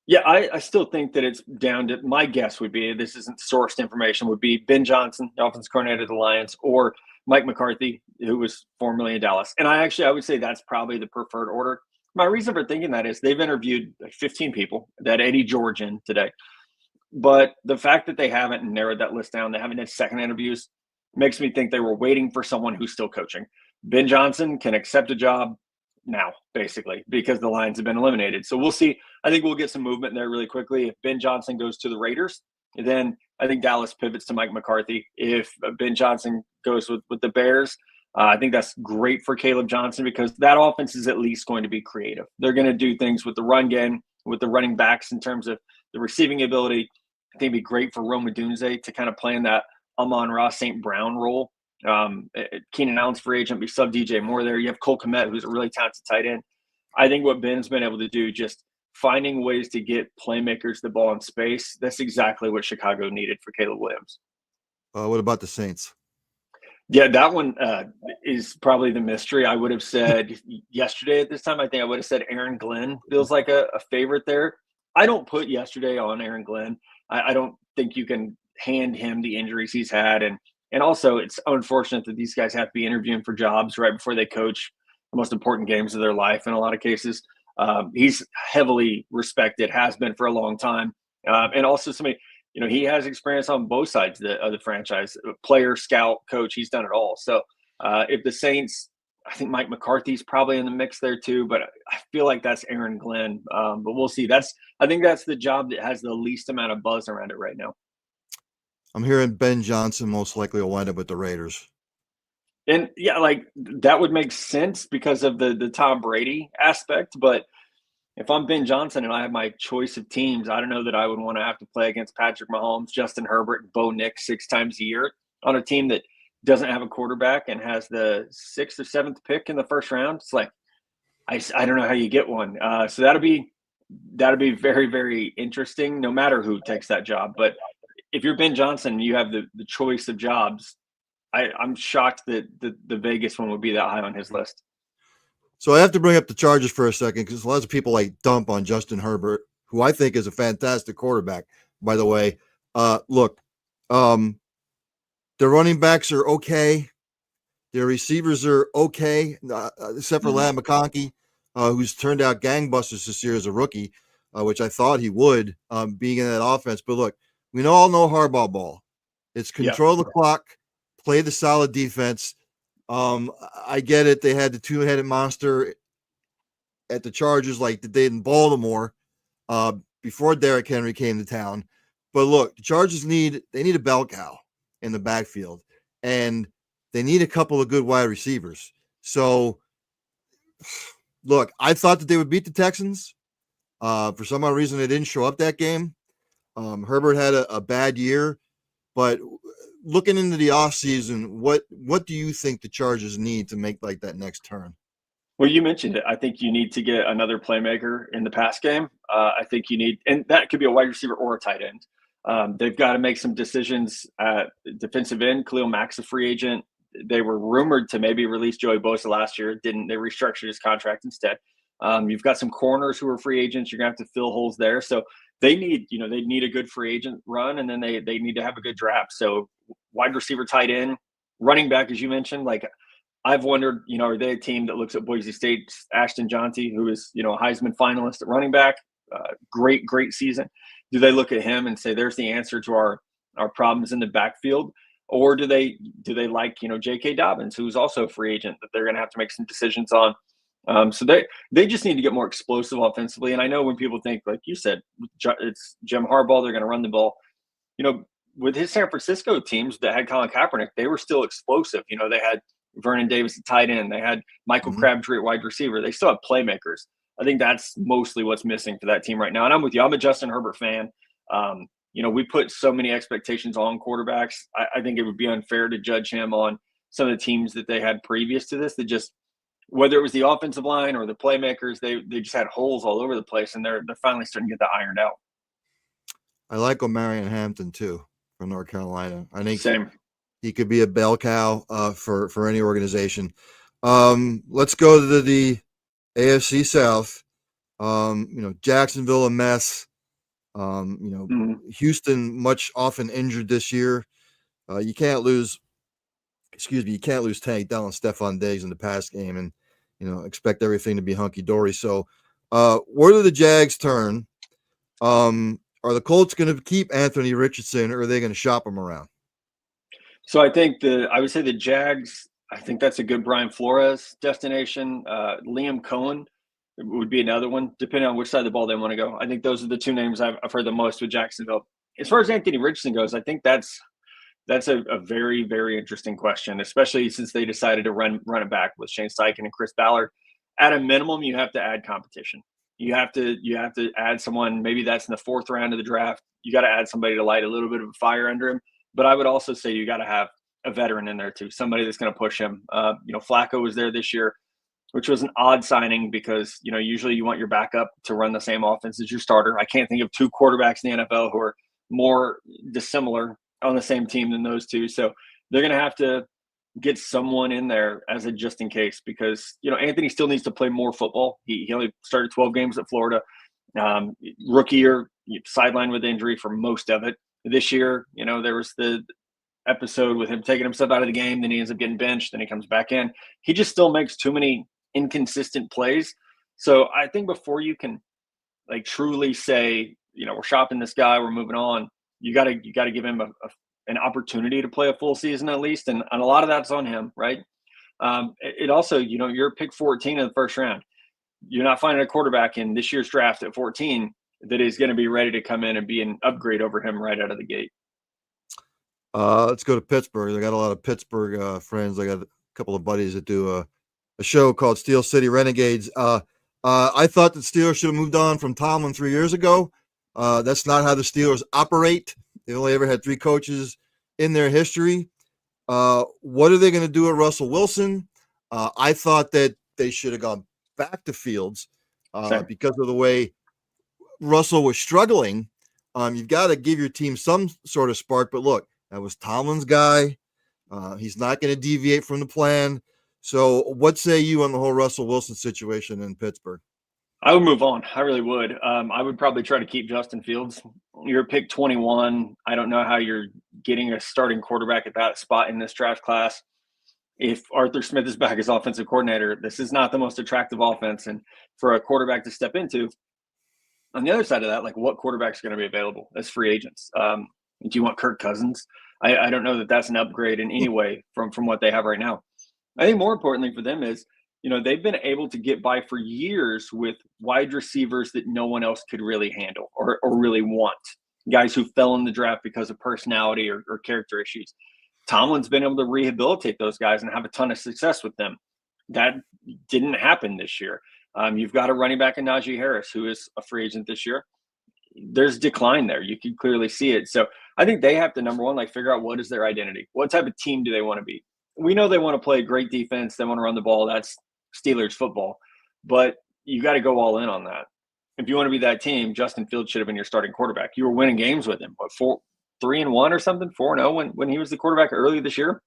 Yeah, I still think that it's down to, my guess would be, this isn't sourced information, would be Ben Johnson, the offensive coordinator of the Lions, or Mike McCarthy, who was formerly in Dallas. And I would say that's probably the preferred order. My reason for thinking that is they've interviewed like 15 people, that Eddie George in today. But the fact that they haven't narrowed that list down, they haven't had second interviews, makes me think they were waiting for someone who's still coaching. Ben Johnson can accept a job now, basically, because the Lions have been eliminated. So we'll see. I think we'll get some movement there really quickly. If Ben Johnson goes to the Raiders, then I think Dallas pivots to Mike McCarthy. If Ben Johnson goes with the Bears, I think that's great for Caleb Johnson because that offense is at least going to be creative. They're going to do things with the run game, with the running backs in terms of the receiving ability. I think it'd be great for Rome Odunze to kind of play in that Amon-Ra St. Brown role. Keenan Allen's free agent, be sub DJ Moore there. You have Cole Kmet, who's a really talented tight end. I think what Ben's been able to do, just finding ways to get playmakers the ball in space, that's exactly what Chicago needed for Caleb Williams. What about the Saints? Yeah, that one is probably the mystery. I would have said yesterday at this time, I think I would have said Aaron Glenn feels like a favorite there. I don't put yesterday on Aaron Glenn. I don't think you can hand him the injuries he's had. And also, it's unfortunate that these guys have to be interviewing for jobs right before they coach the most important games of their life in a lot of cases. He's heavily respected, has been for a long time. And also somebody, he has experience on both sides of the franchise, player, scout, coach. He's done it all. So if the Saints, I think Mike McCarthy's probably in the mix there too, but I feel like that's Aaron Glenn. But we'll see. I think that's the job that has the least amount of buzz around it right now. I'm hearing Ben Johnson most likely will wind up with the Raiders. And yeah, like that would make sense because of the Tom Brady aspect. But if I'm Ben Johnson and I have my choice of teams, I don't know that I would want to have to play against Patrick Mahomes, Justin Herbert, and Bo Nix 6 times a year on a team that doesn't have a quarterback and has the 6th or 7th pick in the first round. It's like, I don't know how you get one. So that'll be very, very interesting no matter who takes that job. But if you're Ben Johnson, you have the choice of jobs. I'm shocked that the Vegas one would be that high on his list. So I have to bring up the Chargers for a second because lots of people dump on Justin Herbert, who I think is a fantastic quarterback, by the way. Look, their running backs are okay. Their receivers are okay, except for Lamb McConkey, who's turned out gangbusters this year as a rookie, which I thought he would, being in that offense. But look, we all know Harbaugh ball. It's control the clock, play the solid defense. I get it. They had the 2-headed monster at the Chargers like they did in Baltimore before Derrick Henry came to town. But look, the Chargers need a bell cow in the backfield, and they need a couple of good wide receivers. So, look, I thought that they would beat the Texans. For some odd reason, they didn't show up that game. Herbert had a bad year, but looking into the offseason, what do you think the Chargers need to make like that next turn? Well, you mentioned it. I think you need to get another playmaker in the pass game. I think you need, and that could be a wide receiver or a tight end. They've got to make some decisions at defensive end. Khalil Mack's a free agent. They were rumored to maybe release Joey Bosa last year. Didn't. They restructured his contract instead. You've got some corners who are free agents. You're going to have to fill holes there. So they need a good free agent run, and then they need to have a good draft. So wide receiver, tight end, running back, as you mentioned, like I've wondered, are they a team that looks at Boise State's Ashton Jonty, who is, a Heisman finalist at running back, great season? Do they look at him and say, "There's the answer to our problems in the backfield," or do they like J.K. Dobbins, who's also a free agent that they're going to have to make some decisions on? So they just need to get more explosive offensively. And I know when people think, like you said, it's Jim Harbaugh, they're going to run the ball. With his San Francisco teams that had Colin Kaepernick, they were still explosive. They had Vernon Davis at tight end. They had Michael Mhm. Crabtree at wide receiver. They still have playmakers. I think that's mostly what's missing for that team right now. And I'm with you. I'm a Justin Herbert fan. We put so many expectations on quarterbacks. I think it would be unfair to judge him on some of the teams that they had previous to this that just, whether it was the offensive line or the playmakers, they just had holes all over the place, and they're finally starting to get that ironed out. I like Omarion Hampton too from North Carolina. I think Same. he could be a bell cow for any organization. Let's go to the AFC South. Jacksonville a mess. Houston much often injured this year. You can't lose Tank Dell and Stephon Diggs in the pass game and expect everything to be hunky dory. So where do the Jags turn? Are the Colts going to keep Anthony Richardson, or are they going to shop him around? So I would say the Jags, I think that's a good Brian Flores destination. Liam Cohen would be another one, depending on which side of the ball they want to go. I think those are the two names I've heard the most with Jacksonville. As far as Anthony Richardson goes, I think that's a very, very interesting question, especially since they decided to run it back with Shane Steichen and Chris Ballard. At a minimum, you have to add competition. You have to add someone. Maybe that's in the fourth round of the draft. You got to add somebody to light a little bit of a fire under him. But I would also say you got to have a veteran in there too, somebody that's going to push him. Flacco was there this year, which was an odd signing because usually you want your backup to run the same offense as your starter. I can't think of two quarterbacks in the NFL who are more dissimilar on the same team than those two. So they're going to have to get someone in there as a just in case because Anthony still needs to play more football. He only started 12 games at Florida. Rookie year, sidelined with injury for most of it. This year, there was the episode with him taking himself out of the game, then he ends up getting benched, then he comes back in. He just still makes too many inconsistent plays. So I think before you can truly say, we're shopping this guy, we're moving on, you got to give him an opportunity to play a full season at least, and a lot of that's on him, right? It also, you're pick 14 in the first round. You're not finding a quarterback in this year's draft at 14 that is going to be ready to come in and be an upgrade over him right out of the gate. Let's go to Pittsburgh. I got a lot of Pittsburgh friends. I got a couple of buddies that do a show called Steel City Renegades. I thought the Steelers should have moved on from Tomlin 3 years ago. That's not how the Steelers operate. They only ever had 3 coaches in their history. What are they going to do with Russell Wilson? I thought that they should have gone back to Fields because of the way Russell was struggling. You've got to give your team some sort of spark. But look, that was Tomlin's guy. He's not going to deviate from the plan. So what say you on the whole Russell Wilson situation in Pittsburgh? I would move on. I really would. I would probably try to keep Justin Fields. You're pick 21. I don't know how you're getting a starting quarterback at that spot in this draft class. If Arthur Smith is back as offensive coordinator, this is not the most attractive offense. And for a quarterback to step into, on the other side of that, what quarterback's going to be available as free agents? Do you want Kirk Cousins? I don't know that that's an upgrade in any way from what they have right now. I think more importantly for them is, they've been able to get by for years with wide receivers that no one else could really handle or really want. Guys who fell in the draft because of personality or character issues. Tomlin's been able to rehabilitate those guys and have a ton of success with them. That didn't happen this year. You've got a running back in Najee Harris, who is a free agent this year. There's decline there. You can clearly see it. So I think they have to, number one, figure out what is their identity. What type of team do they want to be? We know they want to play great defense. They want to run the ball. That's Steelers football. But you got to go all in on that. If you want to be that team, Justin Fields should have been your starting quarterback. You were winning games with him. What, 3-1 or something? 4-0 when he was the quarterback earlier this year?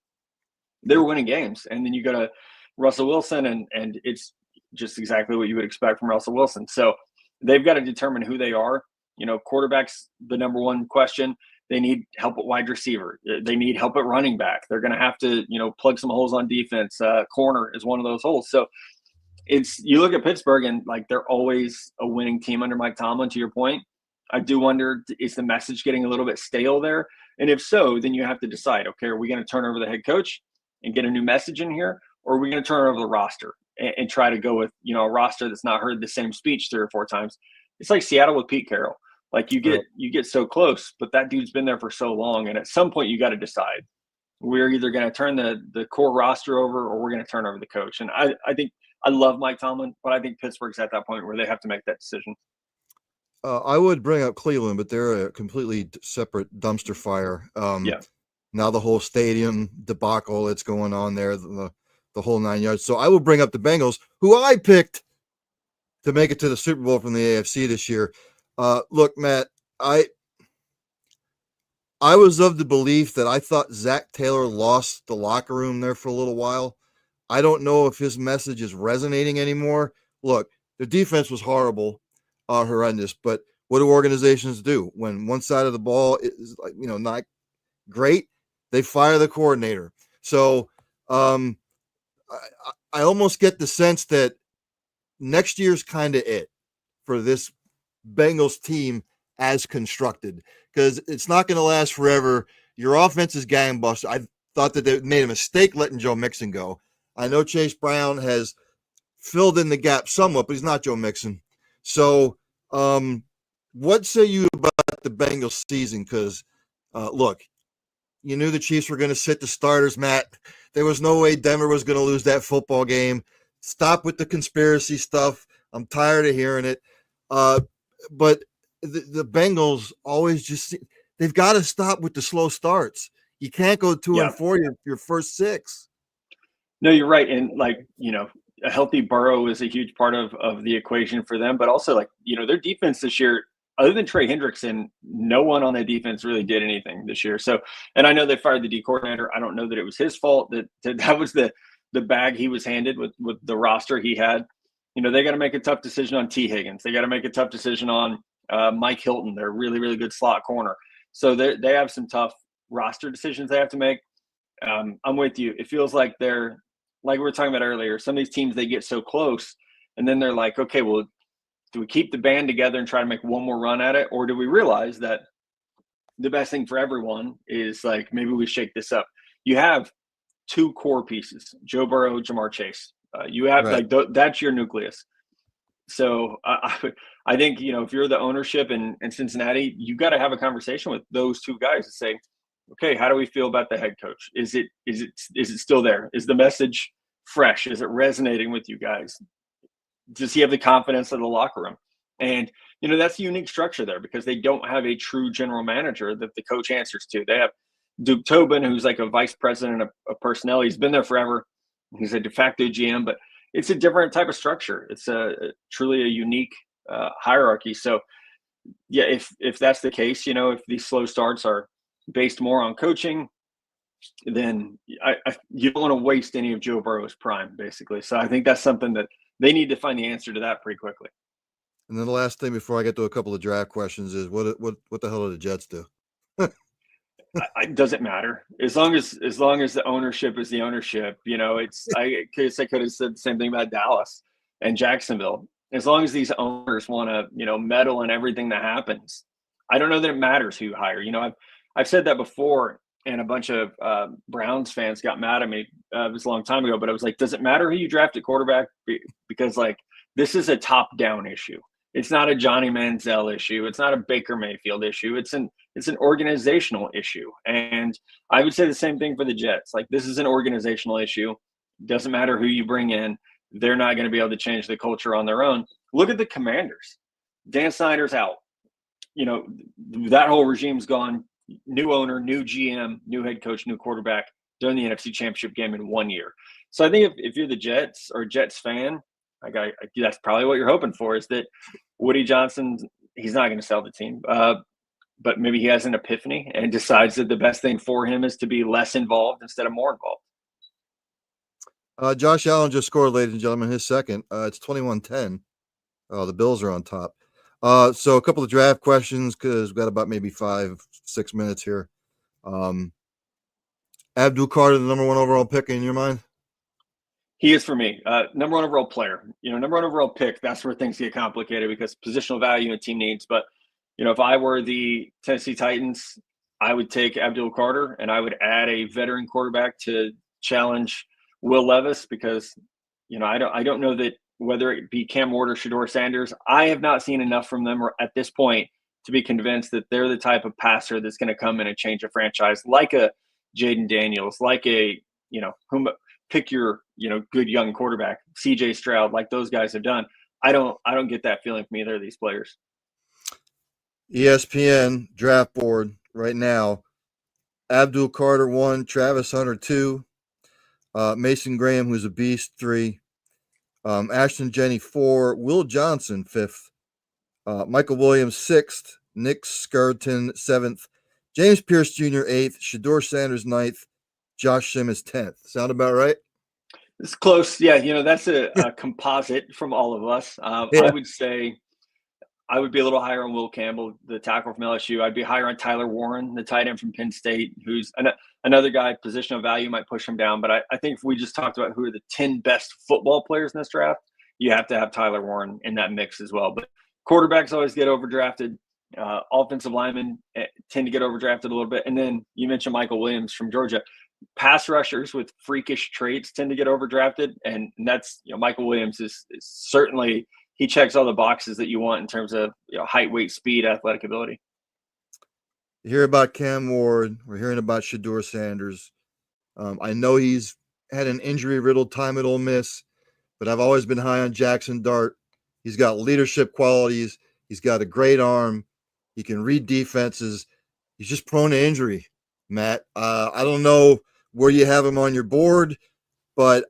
They were winning games. And then you go to Russell Wilson, and it's just exactly what you would expect from Russell Wilson. So they've got to determine who they are. Quarterback's the number one question. They need help at wide receiver. They need help at running back. They're going to have to, plug some holes on defense. Corner is one of those holes. So you look at Pittsburgh and like they're always a winning team under Mike Tomlin. To your point, I do wonder, is the message getting a little bit stale there? And if so, then you have to decide, okay, are we going to turn over the head coach and get a new message in here, or are we going to turn over the roster and try to go with a roster that's not heard the same speech 3 or 4 times? It's like Seattle with Pete Carroll. Like you get so close, but that dude's been there for so long, and at some point you got to decide. We're either going to turn the core roster over, or we're going to turn over the coach. And I think I love Mike Tomlin, but I think Pittsburgh's at that point where they have to make that decision. I would bring up Cleveland, but they're a completely separate dumpster fire. Yeah. Now the whole stadium debacle that's going on there, the whole 9 yards. So I will bring up the Bengals, who I picked to make it to the Super Bowl from the AFC this year. Look, Matt, I was of the belief that I thought Zach Taylor lost the locker room there for a little while. I don't know if his message is resonating anymore. Look, the defense was horrible, horrendous, but what do organizations do when one side of the ball is not great? They fire the coordinator. So I almost get the sense that next year's kind of it for this Bengals team as constructed, because it's not going to last forever. Your offense is gangbuster. I thought that they made a mistake letting Joe Mixon go. I know Chase Brown has filled in the gap somewhat, but he's not Joe Mixon. So what say you about the Bengals season? Because look, you knew the Chiefs were going to sit the starters, Matt. There was no way Denver was going to lose that football game. Stop with the conspiracy stuff. I'm tired of hearing it. But the Bengals always they've got to stop with the slow starts. You can't go 2-4 your first 6. No, you're right. And a healthy Burrow is a huge part of the equation for them, but also their defense this year, other than Trey Hendrickson, no one on that defense really did anything this year. So, and I know they fired the D coordinator. I don't know that it was his fault that was the bag he was handed with the roster he had. They got to make a tough decision on T. Higgins. They got to make a tough decision on Mike Hilton. They're really, really good slot corner. So they have some tough roster decisions they have to make. I'm with you. It feels like they're, like we were talking about earlier, some of these teams, they get so close and then they're like, okay, well, do we keep the band together and try to make one more run at it? Or do we realize that the best thing for everyone is maybe we shake this up? You have 2 core pieces, Joe Burrow, Jamar Chase. You have that's your nucleus. So I think, if you're the ownership in Cincinnati, you got to have a conversation with those 2 guys and say, okay, how do we feel about the head coach? Is it still there? Is the message fresh? Is it resonating with you guys? Does he have the confidence of the locker room? And, that's a unique structure there because they don't have a true general manager that the coach answers to. They have Duke Tobin, who's like a vice president of personnel. He's been there forever. He's a de facto GM, but it's a different type of structure. It's truly a unique hierarchy. So, yeah, if that's the case, if these slow starts are based more on coaching, then you don't want to waste any of Joe Burrow's prime, basically. So I think that's something that they need to find the answer to that pretty quickly. And then the last thing before I get to a couple of draft questions is what the hell do the Jets do? It doesn't matter as long as the ownership is the ownership. I guess I could have said the same thing about Dallas and Jacksonville. As long as these owners want to meddle in everything that happens, I don't know that it matters who you hire. I've said that before, and a bunch of Browns fans got mad at me. It was a long time ago, but I was like, does it matter who you draft at quarterback? Because this is a top-down issue. It's not a Johnny Manziel issue. It's not a Baker Mayfield issue. It's an organizational issue. And I would say the same thing for the Jets. This is an organizational issue. Doesn't matter who you bring in. They're not going to be able to change the culture on their own. Look at the Commanders. Dan Snyder's out. That whole regime's gone. New owner, new GM, new head coach, new quarterback, during the NFC Championship game in 1 year. So I think if you're the Jets or Jets fan, that's probably what you're hoping for, is that Woody Johnson, he's not going to sell the team, but maybe he has an epiphany and decides that the best thing for him is to be less involved instead of more involved. Josh Allen just scored, ladies and gentlemen, his second. It's 21-10. The Bills are on top. So a couple of draft questions because we've got about maybe 5-6 minutes here. Abdul Carter, the number one overall pick in your mind? He is for me. Number one overall player. Number one overall pick, that's where things get complicated because positional value and team needs. But, if I were the Tennessee Titans, I would take Abdul Carter and I would add a veteran quarterback to challenge Will Levis because, I don't know that whether it be Cam Ward or Shador Sanders, I have not seen enough from them at this point to be convinced that they're the type of passer that's going to come in and change a franchise like a Jaden Daniels, like a, whom pick your, good young quarterback, CJ Stroud, like those guys have done. I don't get that feeling from either of these players. ESPN draft board right now. Abdul Carter 1, Travis Hunter 2, Mason Graham, who's a beast, 3, Ashton Jenney 4, Will Johnson 5th, Michael Williams 6th, Nick Skirton 7th, James Pierce Jr. 8th, Shador Sanders 9th, Josh Simmons 10th. Sound about right? It's close. Yeah, that's a composite from all of us. Yeah. I would say I would be a little higher on Will Campbell, the tackle from LSU. I'd be higher on Tyler Warren, the tight end from Penn State, who's another guy, positional value might push him down. But I think if we just talked about who are the 10 best football players in this draft, you have to have Tyler Warren in that mix as well. But quarterbacks always get overdrafted. Offensive linemen tend to get overdrafted a little bit. And then you mentioned Michael Williams from Georgia. Pass rushers with freakish traits tend to get overdrafted. And that's, Michael Williams is certainly – he checks all the boxes that you want in terms of height, weight, speed, athletic ability. You hear about Cam Ward. We're hearing about Shador Sanders. I know he's had an injury-riddled time at Ole Miss, but I've always been high on Jackson Dart. He's got leadership qualities. He's got a great arm. He can read defenses. He's just prone to injury, Matt. I don't know where you have him on your board, but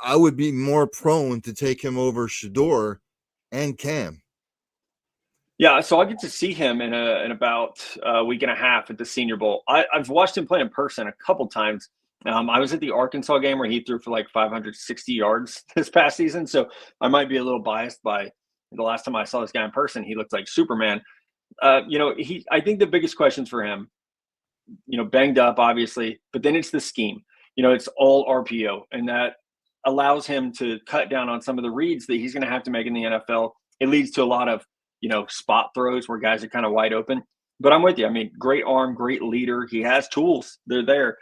I would be more prone to take him over Shador and Cam. Yeah, so I get to see him in about a week and a half at the Senior Bowl. I've watched him play in person a couple times. I was at the Arkansas game where he threw for like 560 yards this past season, so I might be a little biased by the last time I saw this guy in person. He looked like Superman. I think the biggest questions for him, banged up obviously, but then it's the scheme. It's all RPO, and that allows him to cut down on some of the reads that he's going to have to make in the NFL. It leads to a lot of spot throws where guys are kind of wide open. But I'm with you. I mean, great arm, great leader. He has tools. They're there.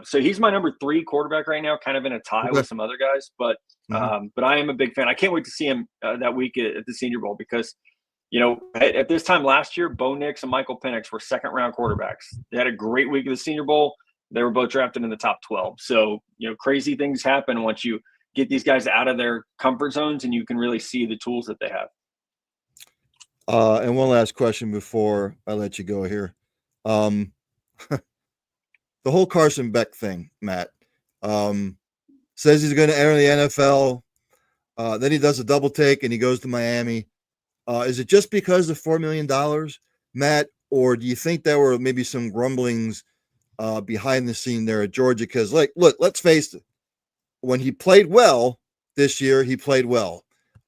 So he's my number 3 quarterback right now, kind of in a tie with some other guys. But I am a big fan. I can't wait to see him that week at the Senior Bowl because, at this time last year, Bo Nix and Michael Penix were second-round quarterbacks. They had a great week at the Senior Bowl. They were both drafted in the top 12. So, crazy things happen once you get these guys out of their comfort zones and you can really see the tools that they have. And one last question before I let you go here. The whole Carson Beck thing, Matt, says he's going to enter the NFL. Then he does a double take and he goes to Miami. Is it just because of $4 million, Matt, or do you think there were maybe some grumblings behind the scene there at Georgia? Because, look, let's face it. When he played well this year, he played well.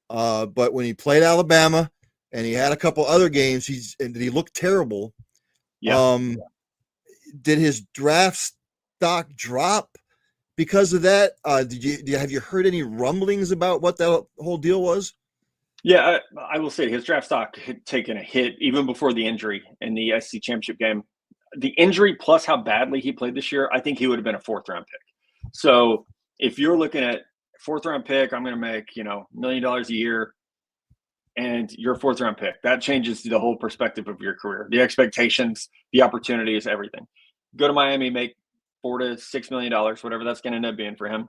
But when he played Alabama, and he had a couple other games, did he look terrible? Yeah. Did his draft stock drop because of that? Have you heard any rumblings about what that whole deal was? Yeah, I will say his draft stock had taken a hit even before the injury in the SEC championship game. The injury plus how badly he played this year, I think he would have been a 4th-round pick. So if you're looking at 4th-round pick, I'm going to make $1 million a year. And your 4th-round pick, that changes the whole perspective of your career. The expectations, the opportunities, everything. Go to Miami, make $4 to $6 million, whatever that's going to end up being for him.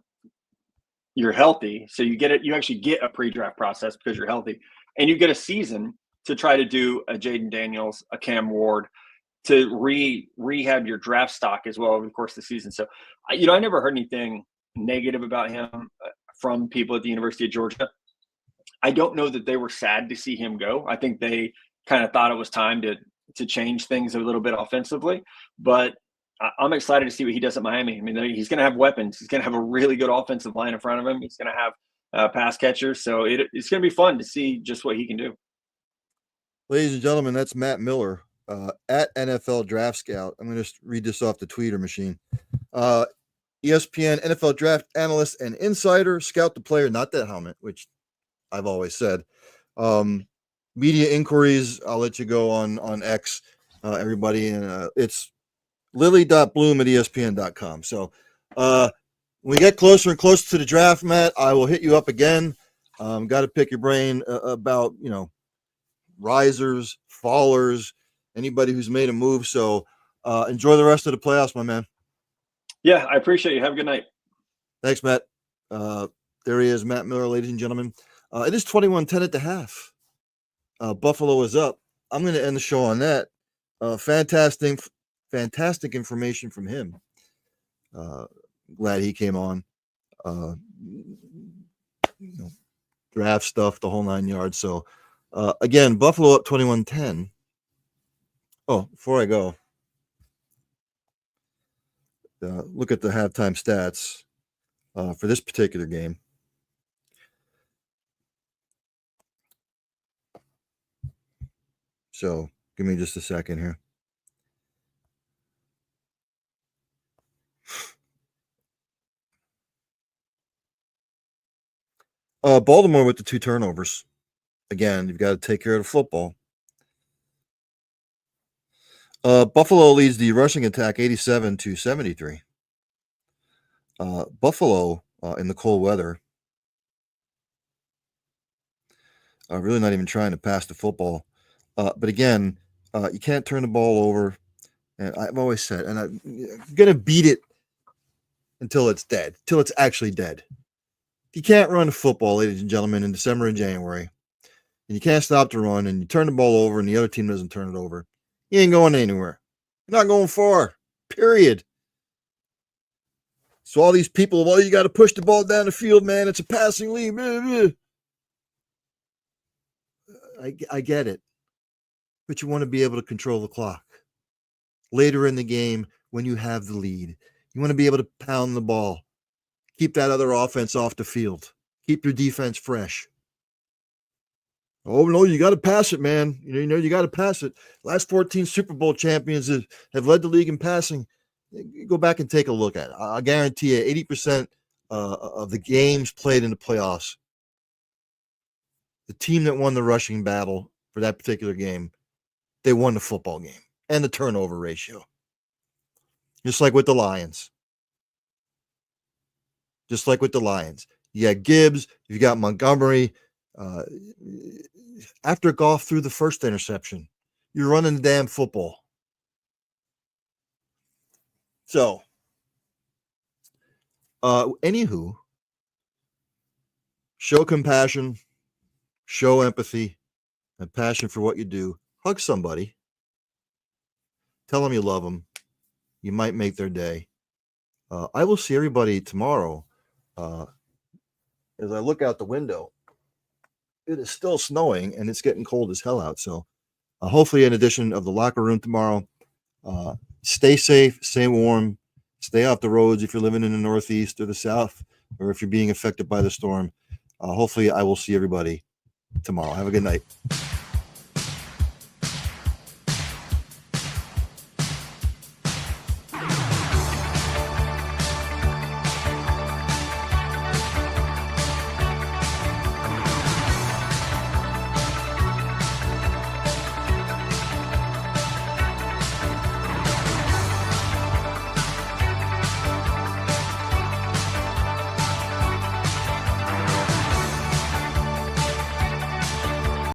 You're healthy, so you get it. You actually get a pre-draft process because you're healthy, and you get a season to try to do a Jaden Daniels, a Cam Ward, to rehab your draft stock as well over the course of the season. So, I never heard anything negative about him from people at the University of Georgia. I don't know that they were sad to see him go. I think they kind of thought it was time to change things a little bit offensively. But I'm excited to see what he does at Miami. I mean, he's going to have weapons. He's going to have a really good offensive line in front of him. He's going to have pass catchers. So it's going to be fun to see just what he can do. Ladies and gentlemen, that's Matt Miller at NFL Draft Scout. I'm going to read this off the tweeter machine. ESPN NFL Draft Analyst and Insider, scout the player, not that helmet, which I've always said. Media inquiries, I'll let you go on X, everybody. And it's lily.bloom at ESPN.com. So when we get closer and closer to the draft, Matt, I will hit you up again. Got to pick your brain about, risers, fallers, anybody who's made a move. So enjoy the rest of the playoffs, my man. Yeah, I appreciate you. Have a good night. Thanks, Matt. There he is, Matt Miller, ladies and gentlemen. It is 21-10 at the half. Buffalo is up. I'm going to end the show on that. Fantastic information from him. Glad he came on. Draft stuff, the whole 9 yards. So, again, Buffalo up 21-10. Oh, before I go, look at the halftime stats for this particular game. So, give me just a second here. Baltimore with the 2 turnovers. Again, you've got to take care of the football. Buffalo leads the rushing attack 87-73. Buffalo in the cold weather, really not even trying to pass the football. But again, you can't turn the ball over. And I've always said, and I'm going to beat it until it's dead, till it's actually dead. You can't run a football, ladies and gentlemen, in December and January, and you can't stop the run, and you turn the ball over, and the other team doesn't turn it over. You ain't going anywhere. You're not going far, period. So all these people, well, you got to push the ball down the field, man. It's a passing lead. I get it. But you want to be able to control the clock. Later in the game, when you have the lead, you want to be able to pound the ball. Keep that other offense off the field. Keep your defense fresh. Oh, no, you got to pass it, man. You got to pass it. Last 14 Super Bowl champions have led the league in passing. Go back and take a look at it. I guarantee you 80% of the games played in the playoffs, the team that won the rushing battle for that particular game, they won the football game and the turnover ratio. Just like with the Lions. You got Gibbs, you got Montgomery. After Goff threw the first interception, you're running the damn football. So, anywho, show compassion, show empathy, and passion for what you do. Hug somebody. Tell them you love them. You might make their day. I will see everybody tomorrow. As I look out the window, it is still snowing and it's getting cold as hell out. So hopefully an edition of the locker room tomorrow. Stay safe, stay warm, stay off the roads if you're living in the Northeast or the South, or if you're being affected by the storm. Hopefully I will see everybody tomorrow. Have a good night.